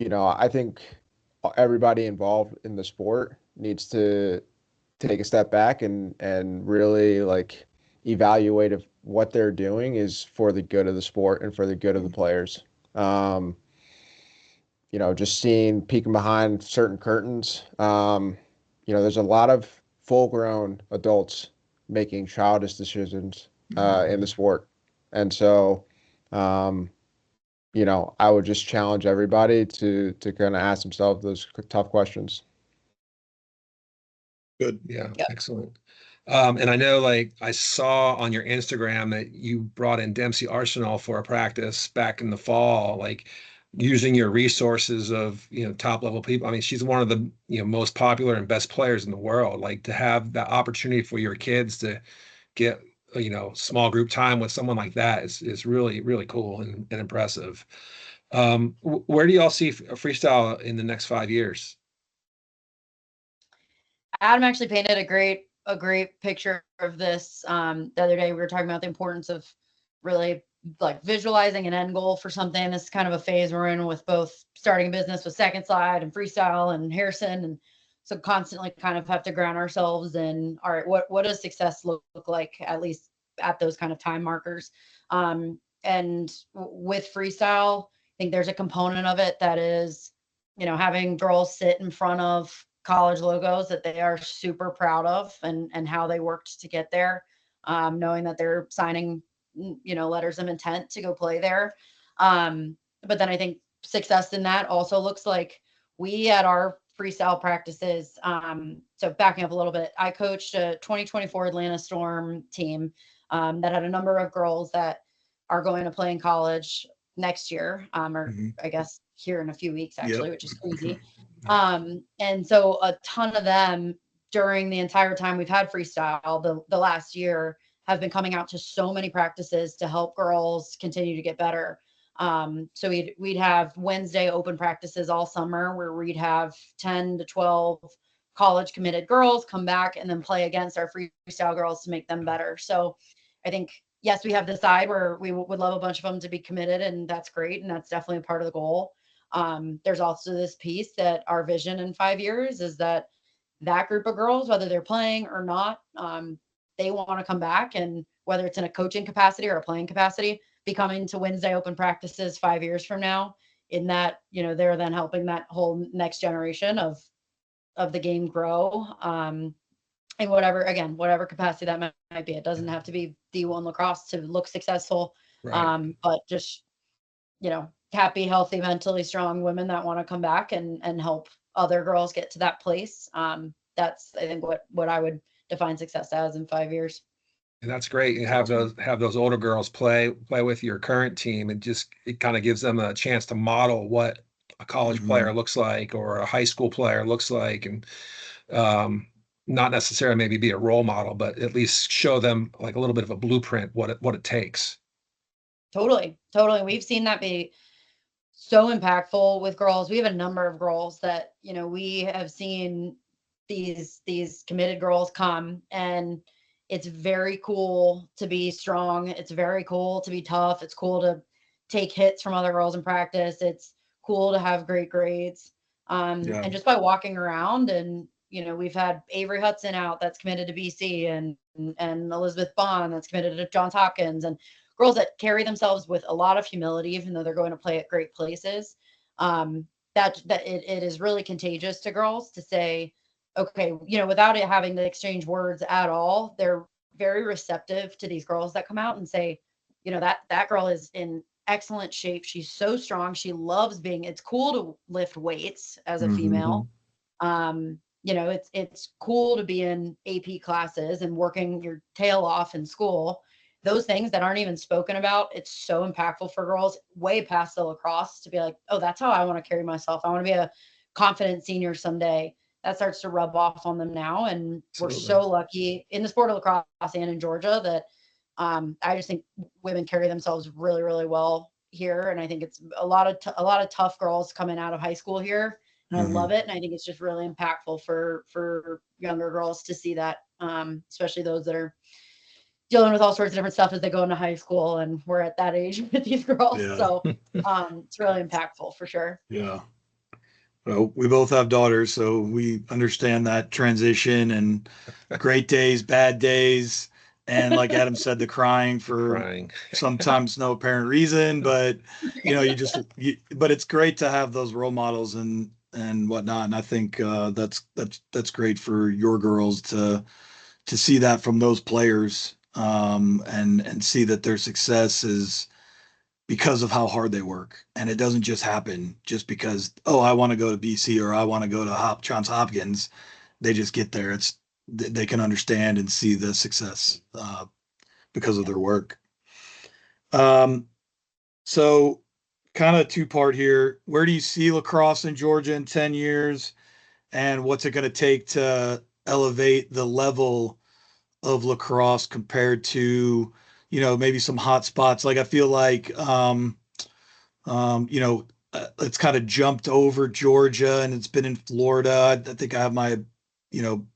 I think everybody involved in the sport needs to take a step back and really like evaluate if what they're doing is for the good of the sport and for the good of the players. Just peeking behind certain curtains. There's a lot of full-grown adults making childish decisions in the sport, and so I would just challenge everybody to kind of ask themselves those tough questions. Good. Yeah, excellent. And I know, like, I saw on your Instagram that you brought in Dempsey Arsenal for a practice back in the fall, like using your resources of, top level people. I mean, she's one of the, most popular and best players in the world. Like, to have that opportunity for your kids to get, small group time with someone like that is really, really cool and impressive. Where do y'all see freestyle in the next 5 years? Adam actually painted a great picture of this the other day. We were talking about the importance of really like visualizing an end goal for something. This is kind of a phase we're in with both starting a business with Second Slide and Freestyle and Harrison, and so constantly kind of have to ground ourselves in, all right, what does success look like, at least at those kind of time markers. And with Freestyle, I think there's a component of it that is, having girls sit in front of college logos that they are super proud of, and how they worked to get there, knowing that they're signing, letters of intent to go play there. But then I think success in that also looks like we at our freestyle practices. So backing up a little bit, I coached a 2024 Atlanta Storm team that had a number of girls that are going to play in college next year, or I guess here in a few weeks, actually, which is crazy. And so a ton of them during the entire time we've had freestyle, the last year, have been coming out to so many practices to help girls continue to get better. So we'd have Wednesday open practices all summer where we'd have 10 to 12 college committed girls come back and then play against our freestyle girls to make them better. So I think, yes, we have the side where we would love a bunch of them to be committed, and that's great. And that's definitely a part of the goal. There's also this piece that our vision in 5 years is that group of girls, whether they're playing or not, they want to come back, and whether it's in a coaching capacity or a playing capacity, be coming to Wednesday open practices 5 years from now. In that, they're then helping that whole next generation of the game grow. In whatever capacity that might be. It doesn't have to be D1 lacrosse to look successful. Right. But just, happy, healthy, mentally strong women that want to come back and help other girls get to that place. That's, I think, what I would define success as in 5 years. And that's great. You have those older girls play with your current team, and it kind of gives them a chance to model what a college player looks like or a high school player looks like, and not necessarily maybe be a role model, but at least show them like a little bit of a blueprint what it takes. Totally. We've seen that be so impactful with girls. We have a number of girls that, we have seen these committed girls come, and it's very cool to be strong. It's very cool to be tough. It's cool to take hits from other girls in practice. It's cool to have great grades. And just by walking around, and, we've had Avery Hudson out that's committed to BC, and Elizabeth Bond that's committed to Johns Hopkins, and girls that carry themselves with a lot of humility, even though they're going to play at great places. That it is really contagious to girls to say, okay, without it having to exchange words at all, they're very receptive to these girls that come out and say, that girl is in excellent shape. She's so strong. She loves it's cool to lift weights as a female. It's cool to be in AP classes and working your tail off in school. Those things that aren't even spoken about, it's so impactful for girls way past the lacrosse to be like, oh, that's how I want to carry myself. I want to be a confident senior someday. That starts to rub off on them now. And Absolutely. We're so lucky in the sport of lacrosse and in Georgia that I just think women carry themselves really, really well here. And I think it's a lot of tough girls coming out of high school here. And I love it. And I think it's just really impactful for younger girls to see that, especially those that are dealing with all sorts of different stuff as they go into high school. And we're at that age with these girls. Yeah. So it's really impactful for sure. Yeah. Well, we both have daughters, so we understand that transition and great days, bad days. And like Adam said, the crying for sometimes no apparent reason, but but it's great to have those role models and whatnot. And I think that's great for your girls to see that from those players, and see that their success is because of how hard they work. And it doesn't just happen just because, oh, I want to go to BC or I want to go to Johns Hopkins. They just get there. They can understand and see the success because of their work. So kind of two-part here. Where do you see lacrosse in Georgia in 10 years? And what's it going to take to elevate the level of lacrosse compared to, maybe some hot spots? Like I feel like, it's kind of jumped over Georgia and it's been in Florida. I think I have my,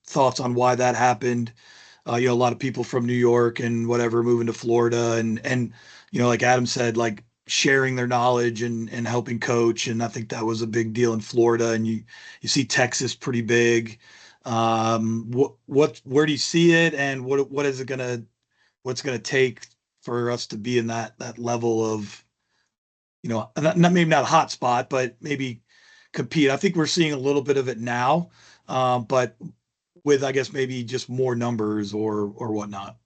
thoughts on why that happened. A lot of people from New York and whatever moving to Florida and, like Adam said, like sharing their knowledge and helping coach. And I think that was a big deal in Florida. And you see Texas pretty big. Where do you see it, and what's it gonna take for us to be in that level of, maybe not a hot spot, but maybe compete? I think we're seeing a little bit of it now, but with, I guess, maybe just more numbers or whatnot.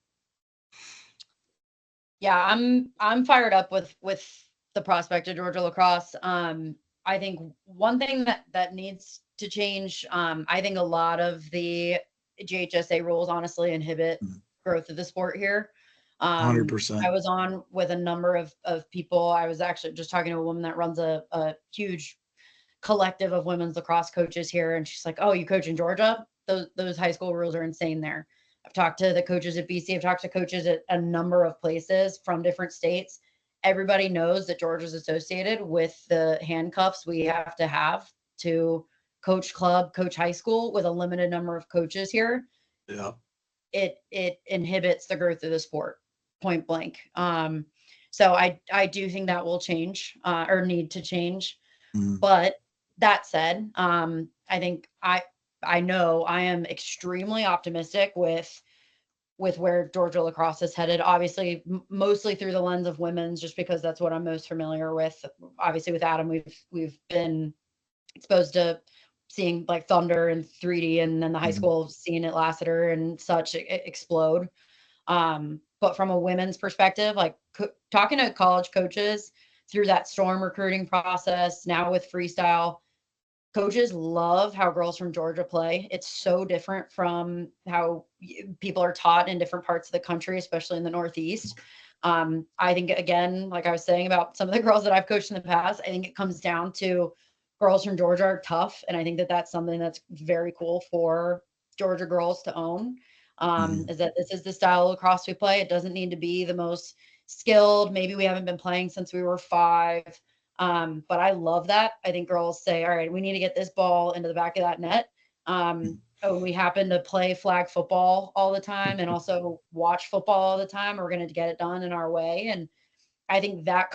Yeah, I'm fired up with the prospect of Georgia lacrosse. I think one thing that needs to change. I think a lot of the GHSA rules honestly inhibit growth of the sport here. 100%. I was on with a number of people. I was actually just talking to a woman that runs a huge collective of women's lacrosse coaches here, and she's like, "Oh, you coach in Georgia? Those high school rules are insane there." I've talked to the coaches at BC. I've talked to coaches at a number of places from different states. Everybody knows that Georgia's associated with the handcuffs we have to have to coach club, coach high school with a limited number of coaches here. Yeah. It inhibits the growth of the sport, point blank. So I do think that will change or need to change. But that said, I think I know I am extremely optimistic with where Georgia lacrosse is headed. Obviously, mostly through the lens of women's, just because that's what I'm most familiar with. Obviously, with Adam, we've been exposed to seeing like Thunder and 3D, and then the high school scene at Lassiter and such explode. But from a women's perspective, like talking to college coaches through that storm recruiting process, now with freestyle, coaches love how girls from Georgia play. It's so different from how people are taught in different parts of the country, especially in the Northeast. I think, again, like I was saying about some of the girls that I've coached in the past, I think it comes down to girls from Georgia are tough. And I think that that's something that's very cool for Georgia girls to own, is that this is the style of lacrosse we play. It doesn't need to be the most skilled. Maybe we haven't been playing since we were 5. But I love that. I think girls say, all right, we need to get this ball into the back of that net. We happen to play flag football all the time and also watch football all the time. We're going to get it done in our way. And I think that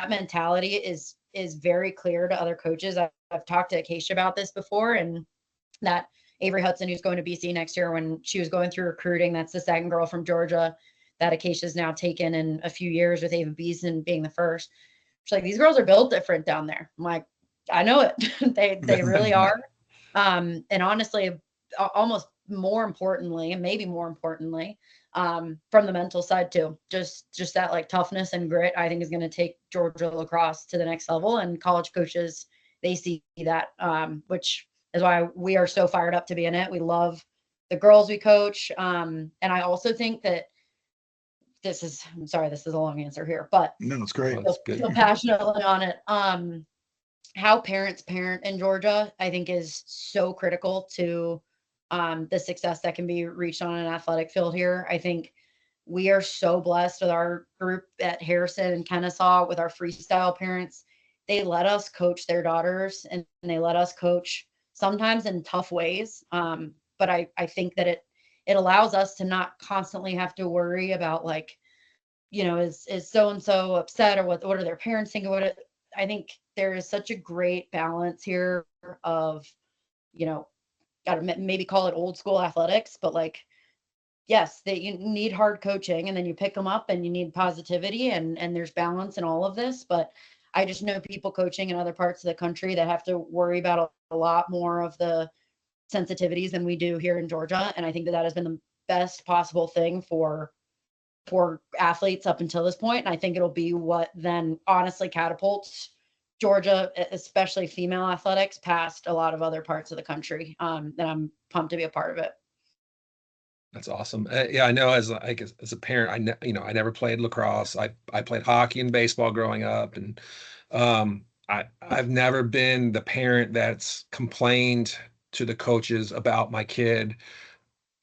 mentality is very clear to other coaches. I've talked to Acacia about this before, and that Avery Hudson, who's going to BC next year, when she was going through recruiting, that's the second girl from Georgia that Acacia's now taken in a few years, with Ava Beeson being the first. She's like, these girls are built different down there. I'm like, I know it. they really are. And honestly, almost more importantly, and maybe more importantly, from the mental side too, just that like toughness and grit, I think is going to take Georgia lacrosse to the next level. And college coaches, they see that, which is why we are so fired up to be in it. We love the girls we coach. And I also think that I'm sorry, this is a long answer here, but no, it's great. Feel passionately on it. How parents parent in Georgia, I think, is so critical to the success that can be reached on an athletic field here. I think we are so blessed with our group at Harrison and Kennesaw with our freestyle parents. They let us coach their daughters, and they let us coach sometimes in tough ways. But I think that it allows us to not constantly have to worry about, like, is so-and-so upset, or what are their parents thinking? I think there is such a great balance here of, gotta maybe call it old school athletics, but like, yes, that you need hard coaching, and then you pick them up, and you need positivity, and there's balance in all of this. But I just know people coaching in other parts of the country that have to worry about a lot more of the sensitivities than we do here in Georgia. And I think that has been the best possible thing for athletes up until this point. And I think it'll be what then honestly catapults Georgia, especially female athletics, past a lot of other parts of the country. And I'm pumped to be a part of it. That's awesome. Yeah, I know as a parent, I never played lacrosse. I played hockey and baseball growing up, and I've never been the parent that's complained to the coaches about my kid.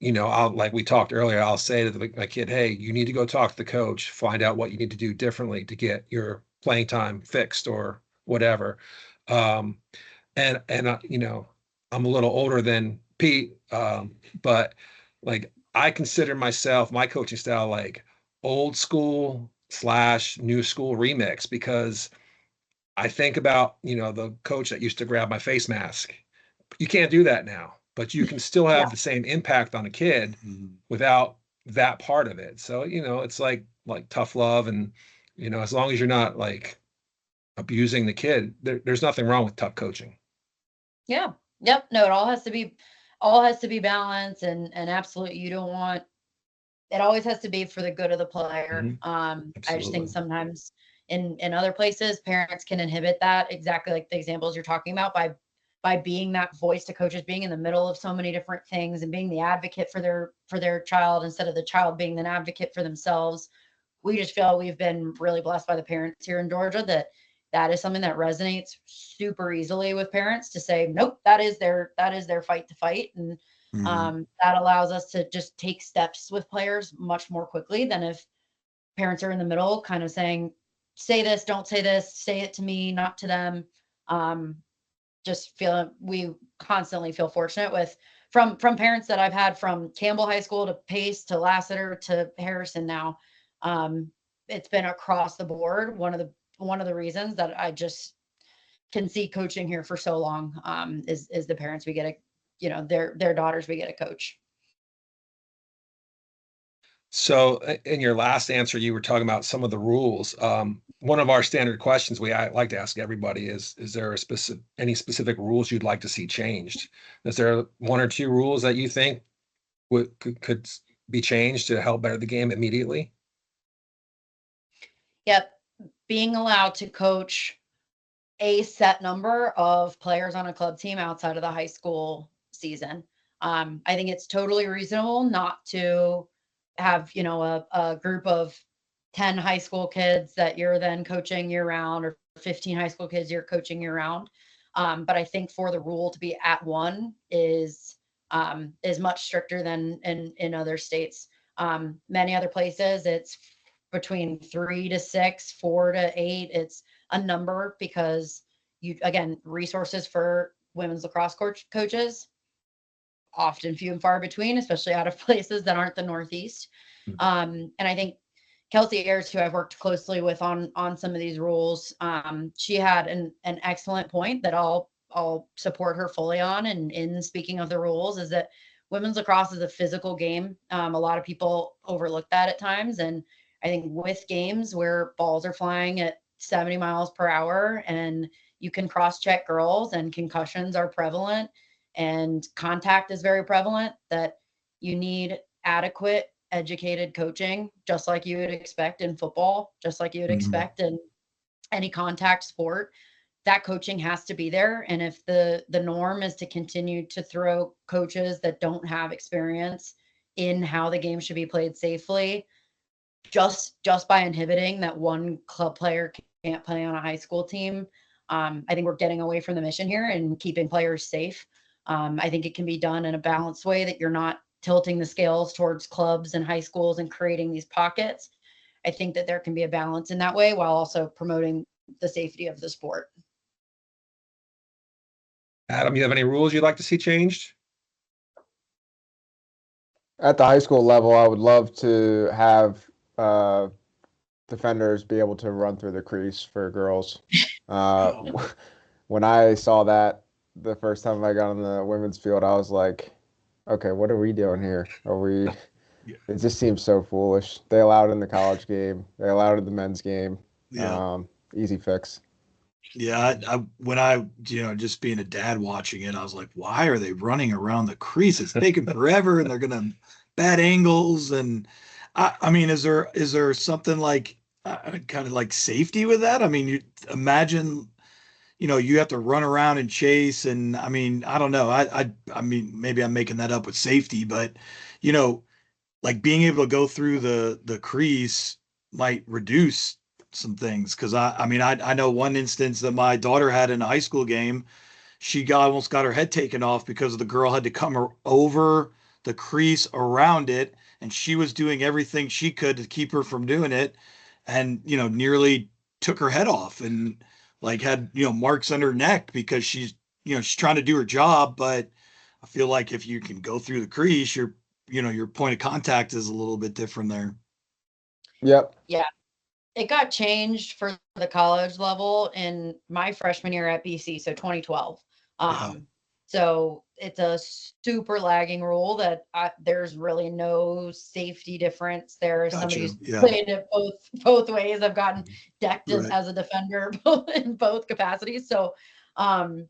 Like we talked earlier, I'll say to my kid, hey, you need to go talk to the coach, find out what you need to do differently to get your playing time fixed or whatever. And I'm a little older than Pete, but like I consider my coaching style like old school / new school remix, because I think about, the coach that used to grab my face mask. You can't do that now, but you can still have the same impact on a kid without that part of it. So, it's like tough love, and, as long as you're not like abusing the kid, there's nothing wrong with tough coaching. Yeah. Yep. No, it all has to be balanced, and absolutely, it always has to be for the good of the player. I just think sometimes in other places, parents can inhibit that, exactly like the examples you're talking about, by by being that voice to coaches, being in the middle of so many different things and being the advocate for their child instead of the child being an advocate for themselves. We just feel we've been really blessed by the parents here in Georgia that is something that resonates super easily with parents to say, nope, that is their fight to fight. And that allows us to just take steps with players much more quickly than if parents are in the middle kind of saying, say this, don't say this, say it to me, not to them. Just feel we constantly feel fortunate with from parents that I've had from Campbell High School to Pace to Lassiter to Harrison now. It's been across the board. One of the reasons that I just can see coaching here for so long is the parents we get their daughters we get a coach. So in your last answer, you were talking about some of the rules. One of our standard questions I like to ask everybody is there any specific rules you'd like to see changed? Is there one or two rules that you think could be changed to help better the game immediately? Yep. Being allowed to coach a set number of players on a club team outside of the high school season. I think it's totally reasonable not to have, a group of 10 high school kids that you're then coaching year round, or 15 high school kids you're coaching year round. But I think for the rule to be at one is much stricter than in other states. Many other places, it's between 3 to 6, 4 to 8. It's a number because again, resources for women's lacrosse coaches often few and far between, especially out of places that aren't the Northeast. And I think Kelsey Ayers, who I've worked closely with on some of these rules, she had an excellent point that I'll support her fully on. And in speaking of the rules, is that women's lacrosse is a physical game. A lot of people overlook that at times. And I think with games where balls are flying at 70 miles per hour and you can cross-check girls and concussions are prevalent and contact is very prevalent, that you need adequate educated coaching, just like you would expect in football, just like you would expect in any contact sport. That coaching has to be there. And if the norm is to continue to throw coaches that don't have experience in how the game should be played safely, just by inhibiting that one club player can't play on a high school team, I think we're getting away from the mission here and keeping players safe. I think it can be done in a balanced way that you're not tilting the scales towards clubs and high schools and creating these pockets. I think that there can be a balance in that way while also promoting the safety of the sport. Adam, you have any rules you'd like to see changed? At the high school level, I would love to have defenders be able to run through the crease for girls. When I saw that the first time I got on the women's field, I was like, okay, what are we doing here? It just seems so foolish. They allowed it in the college game. They allowed it in the men's game. Easy fix. Yeah, when I just being a dad watching it, I was like, why are they running around the crease? It's taking forever, and they're gonna bad angles. And I mean, is there something like kind of like safety with that? I mean, you imagine, you have to run around and chase, and I mean, I don't know. I mean, maybe I'm making that up with safety, but like being able to go through the crease might reduce some things. Cause I mean, I know one instance that my daughter had in a high school game. She almost got her head taken off because the girl had to come over the crease around it. And she was doing everything she could to keep her from doing it. And, nearly took her head off and like had, marks on her neck because she's trying to do her job. But I feel like if you can go through the crease, your point of contact is a little bit different there. Yep. Yeah. It got changed for the college level in my freshman year at BC, so 2012. So it's a super lagging rule that there's really no safety difference there. Somebody who's played it both ways. I've gotten decked as a defender in both capacities. So that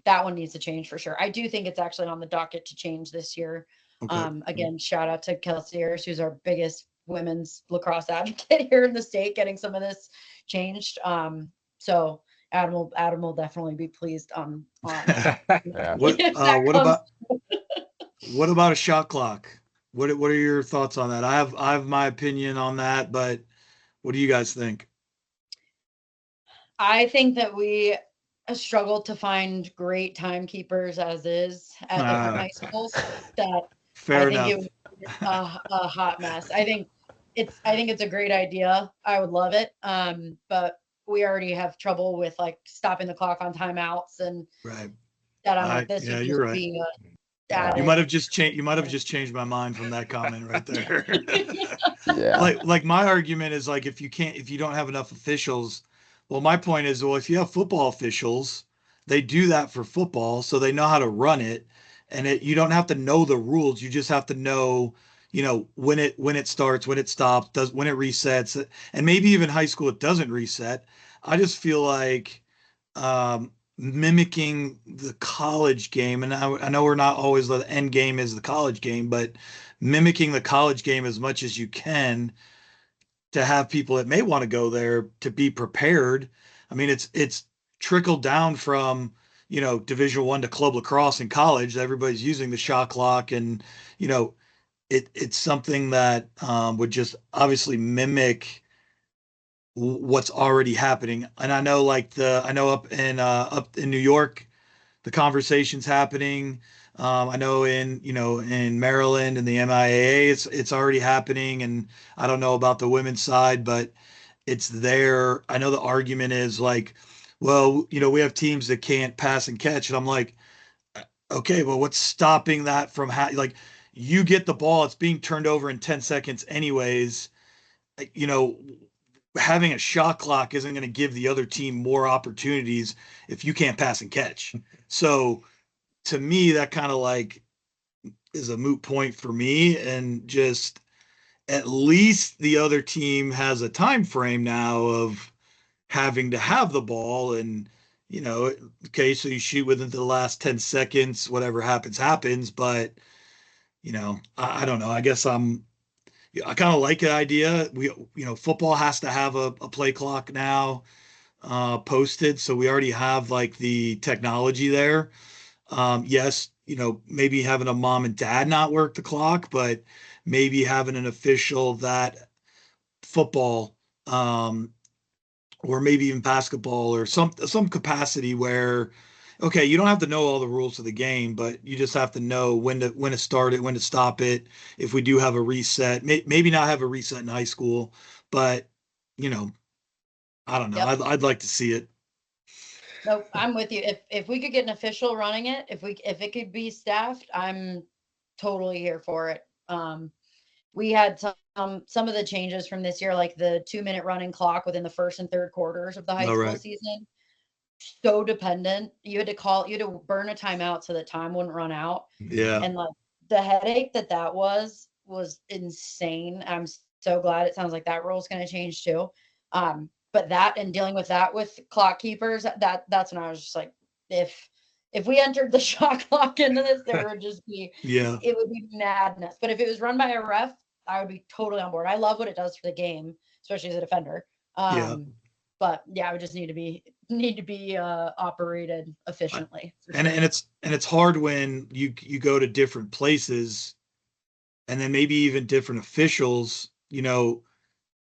one needs to change for sure. I do think it's actually on the docket to change this year. Okay. Again, shout out to Kelsey Ayers, who's our biggest women's lacrosse advocate here in the state, getting some of this changed. So Adam will definitely be pleased on Yeah. What if that what comes. about a shot clock? What are your thoughts on that? I have my opinion on that, but what do you guys think? I think that we struggled to find great timekeepers as is at different Ah, high schools. That I fair think it enough. was a hot mess. I think it's a great idea. I would love it. But we already have trouble with like stopping the clock on timeouts and Right. that. I'm like, this Yeah, would you're just right. be Yeah. You added. might have just changed. You might have just changed my mind from that comment right there. Yeah. Like my argument is like if you don't have enough officials, well, my point is, well, if you have football officials, they do that for football, so they know how to run it, and you don't have to know the rules. You just have to know, when it starts, when it stops, when it resets, and maybe even high school it doesn't reset. I just feel like mimicking the college game, and I know we're not always the end game is the college game, but mimicking the college game as much as you can to have people that may want to go there to be prepared. I mean, it's trickled down from Division One to club lacrosse in college. Everybody's using the shot clock, and you know it's something that would just obviously mimic what's already happening. And I know up in New York, the conversations happening. I know in Maryland and the MIAA, it's already happening, and I don't know about the women's side, but it's there. I know the argument is like, well, we have teams that can't pass and catch, and I'm like, okay, well, what's stopping that from like you get the ball, it's being turned over in 10 seconds anyways. Like, having a shot clock isn't going to give the other team more opportunities if you can't pass and catch. So to me, that kind of like is a moot point for me, and just at least the other team has a time frame now of having to have the ball, and okay, so you shoot within the last 10 seconds, whatever happens, but I don't know. I guess I kind of like the idea. Football has to have a play clock now posted, so we already have like the technology there. Yes, maybe having a mom and dad not work the clock, but maybe having an official that football, or maybe even basketball or some capacity where, okay, you don't have to know all the rules of the game, but you just have to know when to start it, when to stop it. If we do have a reset, maybe not have a reset in high school, but you know, I don't know. Yep. I'd like to see it. No, I'm with you. If we could get an official running it, if it could be staffed, I'm totally here for it. We had some of the changes from this year, like the 2-minute running clock within the first and third quarters of the high All school right. season. So dependent. You had to burn a timeout so that time wouldn't run out. Yeah. And like the headache that was insane. I'm so glad it sounds like that rule is going to change too. But that and dealing with that with clock keepers, that's when I was just like, if we entered the shot clock into this, there would just be Yeah. it would be madness. But if it was run by a ref, I would be totally on board. I love what it does for the game, especially as a defender. Yeah. But yeah, it would just need to be operated I- efficiently for and sure. it's hard when you go to different places, and then maybe even different officials,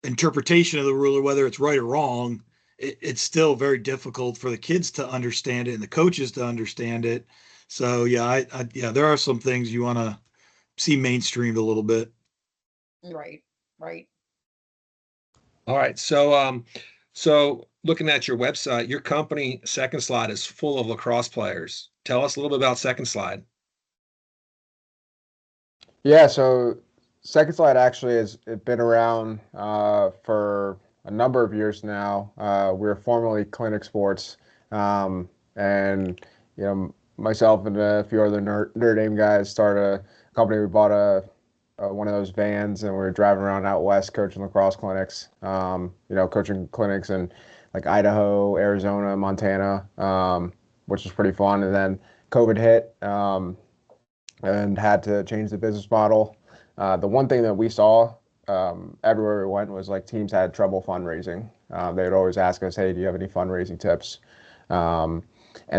interpretation of the rule, or whether it's right or wrong, it's still very difficult for the kids to understand it and the coaches to understand it. So yeah, yeah, there are some things you want to see mainstreamed a little bit. Right, right. All right. So looking at your website, your company Second Slide is full of lacrosse players. Tell us a little bit about Second Slide. Yeah, so Second Slide actually has been around for a number of years now. We were formerly Clinic Sports, and myself and a few other Nerd Name guys started a company. We bought one of those vans, and we were driving around out west coaching lacrosse clinics. Coaching clinics in like Idaho, Arizona, Montana, which was pretty fun. And then COVID hit. And had to change the business model. The one thing that we saw everywhere we went was like teams had trouble fundraising. They would always ask us, "Hey, do you have any fundraising tips?" And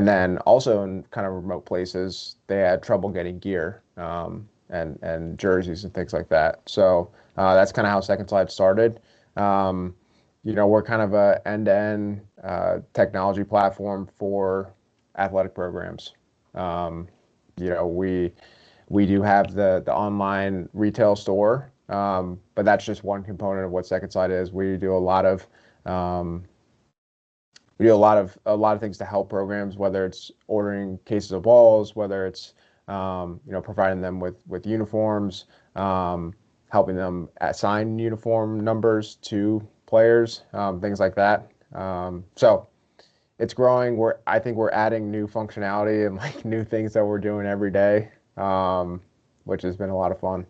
then also in kind of remote places, they had trouble getting gear, and jerseys and things like that. So that's kind of how Second Slide started. We're kind of a end-to-end technology platform for athletic programs. We do have the online retail store, but that's just one component of what Second Slide is. We do a lot of things to help programs, whether it's ordering cases of balls, whether it's providing them with uniforms, helping them assign uniform numbers to players, things like that. So it's growing. I think we're adding new functionality and like new things that we're doing every day, which has been a lot of fun.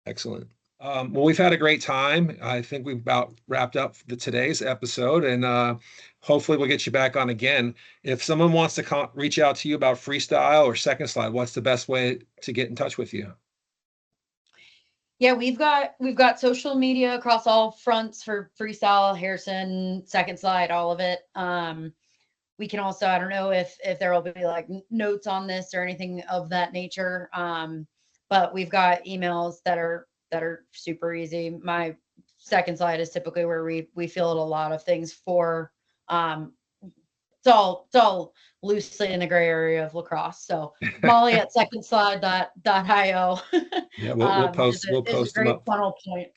Excellent. Well, we've had a great time. I think we've about wrapped up today's episode, and hopefully we'll get you back on again. If someone wants to reach out to you about freestyle or Second Slide, what's the best way to get in touch with you? Yeah, we've got social media across all fronts for freestyle, Harrison, Second Slide, all of it. We can also, I don't know if there will be like notes on this or anything of that nature. But we've got emails that are super easy. My Second Slide is typically where we field a lot of things for. It's all loosely in the gray area of lacrosse. So Molly at secondslide.io. Yeah, we'll post is a them great up. funnel point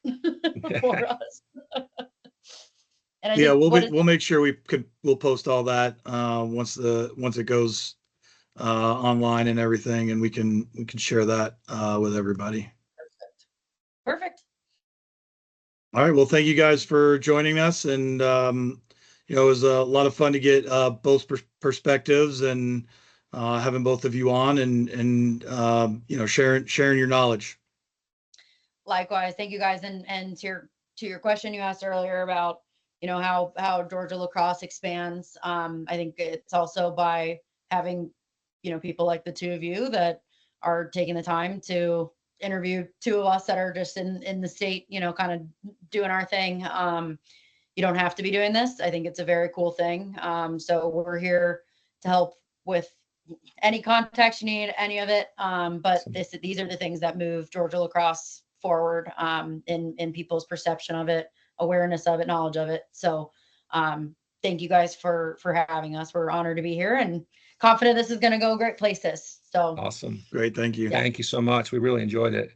for us. And I Yeah, think we'll make sure we'll post all that once it goes online and everything, and we can share that with everybody. Perfect. All right. Well, thank you guys for joining us, and it was a lot of fun to get both perspectives and having both of you on and sharing your knowledge. Likewise, thank you guys. And to your question you asked earlier about how Georgia lacrosse expands. I think it's also by having people like the two of you that are taking the time to interview two of us that are just in the state, kind of doing our thing. You don't have to be doing this. I think it's a very cool thing. So we're here to help with any context you need, any of it. But these are the things that move Georgia lacrosse forward in people's perception of it, awareness of it, knowledge of it. So thank you guys for having us. We're honored to be here and confident this is going to go great places. So Awesome. Great. Thank you. Thank you so much. We really enjoyed it.